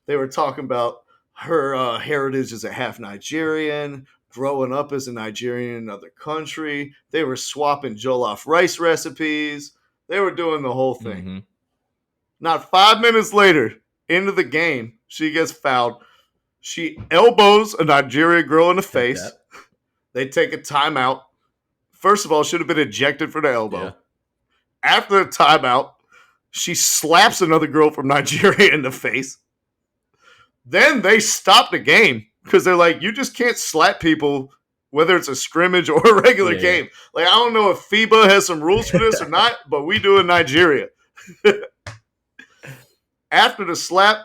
They were talking about her heritage as a half Nigerian, growing up as a Nigerian in another country. They were swapping jollof rice recipes. They were doing the whole thing. Mm-hmm. Not 5 minutes later, into the game, she gets fouled. She elbows a Nigerian girl in the face. They take a timeout. First of all, should have been ejected for the elbow. Yeah. After the timeout, she slaps another girl from Nigeria in the face. Then they stop the game because they're like, you just can't slap people, whether it's a scrimmage or a regular game. Like, I don't know if FIBA has some rules for this or not, but we do in Nigeria. After the slap,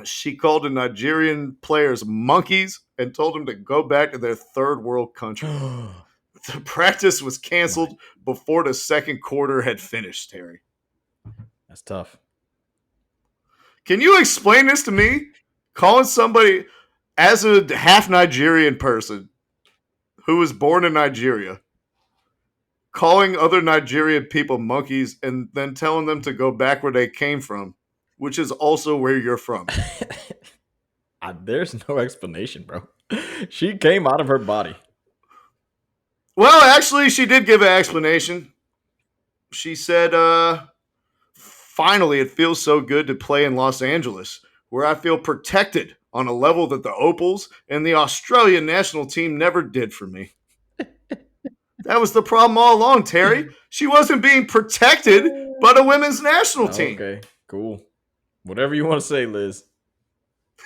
she called the Nigerian players monkeys and told them to go back to their third world country. The practice was canceled before the second quarter had finished, Terry. That's tough. Can you explain this to me? Calling somebody as a half Nigerian person who was born in Nigeria, calling other Nigerian people monkeys and then telling them to go back where they came from, which is also where you're from. There's no explanation, bro. She came out of her body. Well, actually, she did give an explanation. She said, finally, it feels so good to play in Los Angeles, where I feel protected on a level that the Opals and the Australian national team never did for me. That was the problem all along, Terry. She wasn't being protected by the women's national team. Okay, cool. Whatever you want to say, Liz.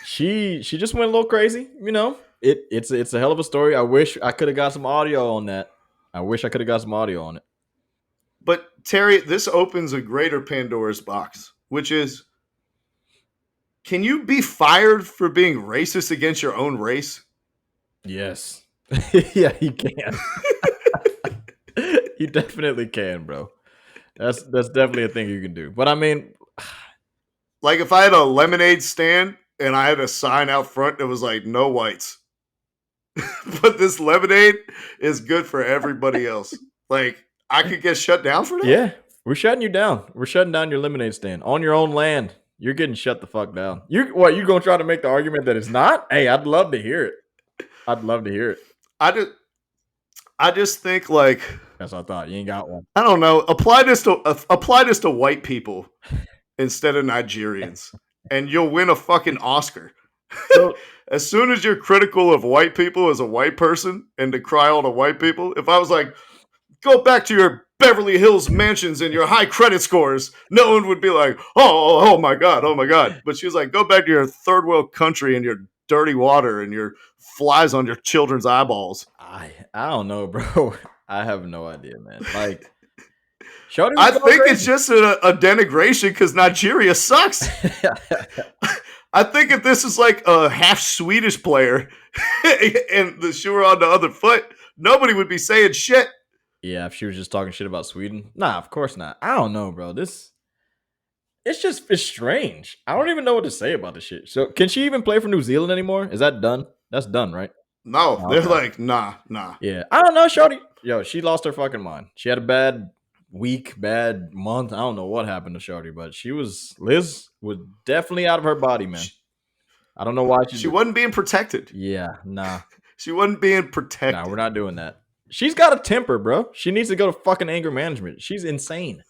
She just went a little crazy, you know. It's a hell of a story. I wish I could have got some audio on that. But Terry, this opens a greater Pandora's box, which is, can you be fired for being racist against your own race? Yes. Yeah, you can. You definitely can, bro. That's definitely a thing you can do. But I mean, like if I had a lemonade stand and I had a sign out front that was like, no whites. But this lemonade is good for everybody else. Like, I could get shut down for that? Yeah, we're shutting you down. We're shutting down your lemonade stand on your own land. You're getting shut the fuck down. You going to try to make the argument that it's not? Hey, I'd love to hear it. I just think, like, that's what I thought. You ain't got one. I don't know. Apply this to white people instead of Nigerians, and you'll win a fucking Oscar. So, as soon as you're critical of white people as a white person and decry all the white people, if I was like, go back to your Beverly Hills mansions and your high credit scores, no one would be like, oh my God. But she was like, go back to your third world country and your dirty water and your flies on your children's eyeballs. I don't know, bro. I have no idea, man. Like, I think it's just a denigration because Nigeria sucks. I think if this is like a half Swedish player and the shoe were on the other foot, nobody would be saying shit. Yeah, if she was just talking shit about Sweden. Nah, of course not. I don't know, bro. It's strange. I don't even know what to say about this shit. So can she even play for New Zealand anymore? Is that done? That's done, right? No, they're like, nah. Yeah, I don't know, shorty. Yo, she lost her fucking mind. She had a bad week, bad month. I don't know what happened to shorty, but Liz was definitely out of her body, man. I don't know why She wasn't being protected. Yeah, nah. She wasn't being protected. Nah, we're not doing that. She's got a temper, bro. She needs to go to fucking anger management. She's insane.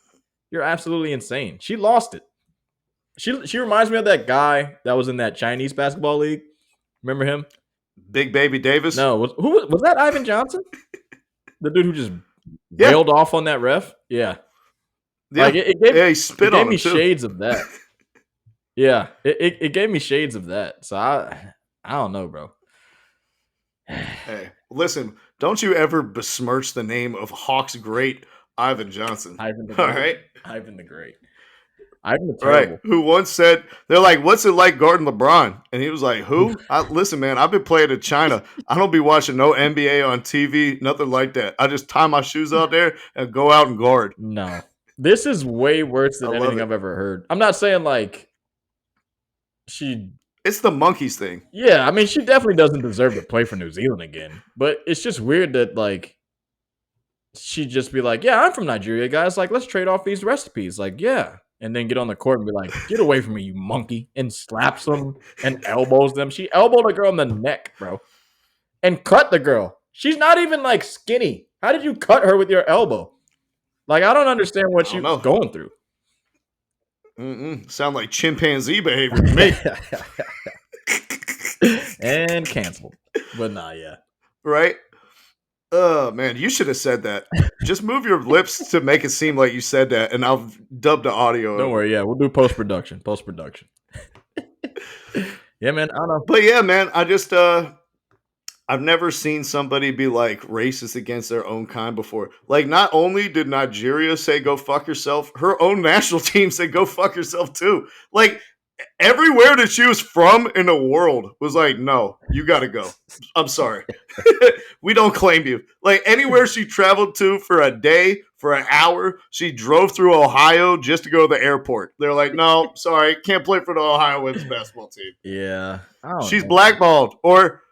You're absolutely insane. She lost it. She reminds me of that guy that was in that Chinese basketball league. Remember him? Big Baby Davis? No, was that Ivan Johnson? The dude who just railed off on that ref? Yeah. Like he spit on him me too. Shades of that. Yeah, it gave me shades of that. So I don't know, bro. Hey, listen, don't you ever besmirch the name of Hawks great Ivan Johnson. Ivan the Great. All right? Ivan the Great. Ivan the All right. Terrible. Who once said, they're like, what's it like guarding LeBron? And he was like, who? Listen, man, I've been playing in China. I don't be watching no NBA on TV, nothing like that. I just tie my shoes out there and go out and guard. No. This is way worse than anything I've ever heard. I'm not saying like it's the monkeys thing. Yeah, I mean, she definitely doesn't deserve to play for New Zealand again. But it's just weird that like she'd just be like, yeah, I'm from Nigeria, guys. Like, let's trade off these recipes. Like, yeah. And then get on the court and be like, get away from me, you monkey. And slaps them and elbows them. She elbowed a girl in the neck, bro. And cut the girl. She's not even like skinny. How did you cut her with your elbow? Like, I don't understand what she was going through. Sound like chimpanzee behavior to me. And canceled. But nah, yeah. Right? Oh, man, you should have said that. Just move your lips to make it seem like you said that, and I'll dub the audio. Don't worry, yeah, we'll do post-production. Yeah, man, I don't know. But yeah, man, I just, I've never seen somebody be like racist against their own kind before. Like, not only did Nigeria say go fuck yourself, her own national team said go fuck yourself too. Like, everywhere that she was from in the world was like, no, you got to go. I'm sorry. We don't claim you. Like, anywhere she traveled to for a day, for an hour, she drove through Ohio just to go to the airport. They're like, no, sorry, can't play for the Ohio women's basketball team. Yeah. She's blackballed or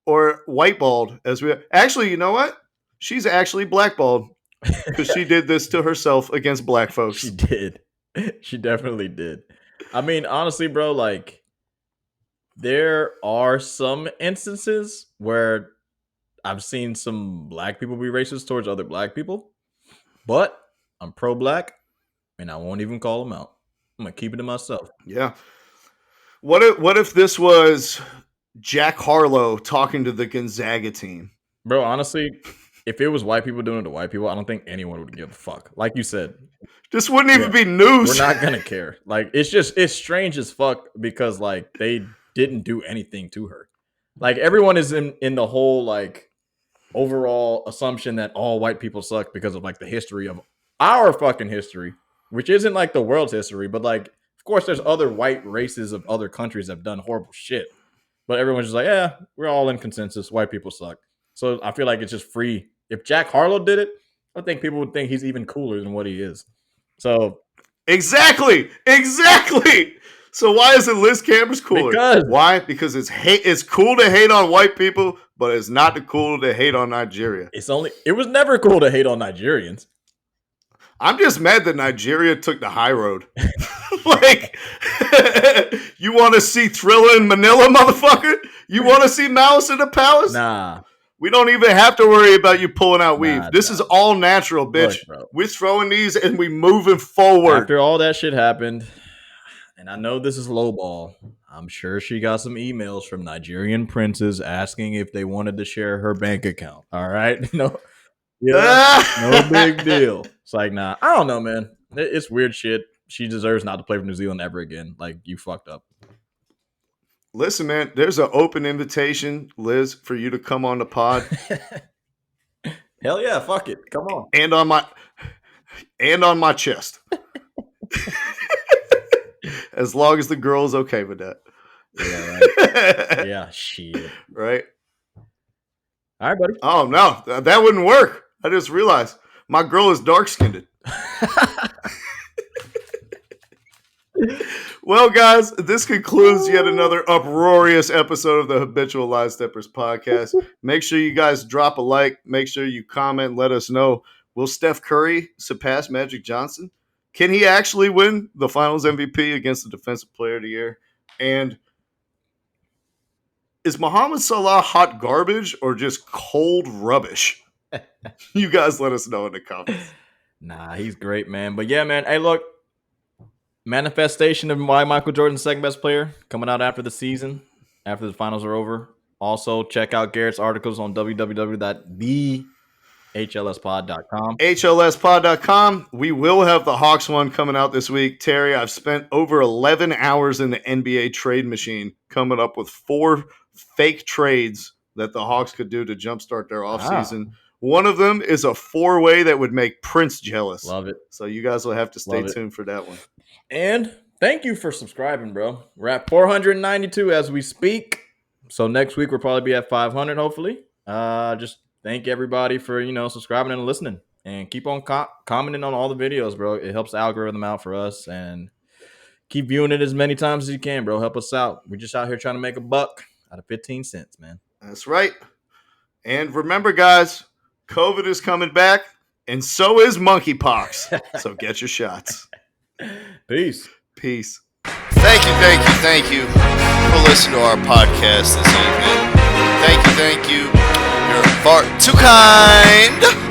whiteballed, as we actually, you know what? She's actually blackballed because she did this to herself against black folks. She did. She definitely did. I mean, honestly, bro, like there are some instances where I've seen some black people be racist towards other black people, but I'm pro-black and I won't even call them out. I'm gonna keep it to myself. Yeah. What if this was Jack Harlow talking to the Gonzaga team? Bro, honestly, if it was white people doing it to white people, I don't think anyone would give a fuck. Like you said, this wouldn't even be news. We're not gonna care. Like, it's strange as fuck because like they didn't do anything to her. Like, everyone is in the whole like overall assumption that all white people suck because of like the history of our fucking history, which isn't like the world's history, but like of course there's other white races of other countries that have done horrible shit. But everyone's just like, yeah, we're all in consensus. White people suck. So I feel like it's just free. If Jack Harlow did it, I think people would think he's even cooler than what he is. So exactly. So why isn't Liz Cambage cooler? Why? Because it's cool to hate on white people, but it's not cool to hate on Nigeria. It was never cool to hate on Nigerians. I'm just mad that Nigeria took the high road. Like, you want to see Thriller in Manila, motherfucker? You want to see Malice in the Palace? Nah. We don't even have to worry about you pulling out weave. This is all natural, bitch. Look, we're throwing these and we moving forward. After all that shit happened, and I know this is lowball, I'm sure she got some emails from Nigerian princes asking if they wanted to share her bank account. All right? No big deal. It's like, nah, I don't know, man. It's weird shit. She deserves not to play for New Zealand ever again. Like, you fucked up. Listen, man, there's an open invitation, Liz, for you to come on the pod. Hell yeah, fuck it. Come on. And on my chest. As long as the girl's okay with that. Yeah, right. Yeah, shit. Right? All right, buddy. Oh, no. That wouldn't work. I just realized my girl is dark-skinned. Well, guys, this concludes yet another uproarious episode of the Habitual Line Steppers podcast. Make sure you guys drop a like. Make sure you comment. Let us know. Will Steph Curry surpass Magic Johnson? Can he actually win the Finals MVP against the Defensive Player of the Year? And is Mohamed Salah hot garbage or just cold rubbish? You guys let us know in the comments. Nah, he's great, man. But yeah, man. Hey, look, manifestation of why Michael Jordan's second best player coming out after the season, after the finals are over. Also, check out Garrett's articles on www.thehlspod.com. HLSpod.com. We will have the Hawks one coming out this week. Terry, I've spent over 11 hours in the NBA trade machine coming up with 4 fake trades that the Hawks could do to jumpstart their offseason. Wow. One of them is a 4-way that would make Prince jealous. Love it. So you guys will have to stay tuned for that one. And thank you for subscribing, bro. We're at 492 as we speak. So next week we'll probably be at 500, hopefully. Just thank everybody for, subscribing and listening. And keep on commenting on all the videos, bro. It helps the algorithm out for us. And keep viewing it as many times as you can, bro. Help us out. We're just out here trying to make a buck out of 15 cents, man. That's right. And remember, guys, COVID is coming back, and so is monkeypox. So get your shots. Peace. Peace. Thank you for listening to our podcast this evening. Thank you. You're far too kind.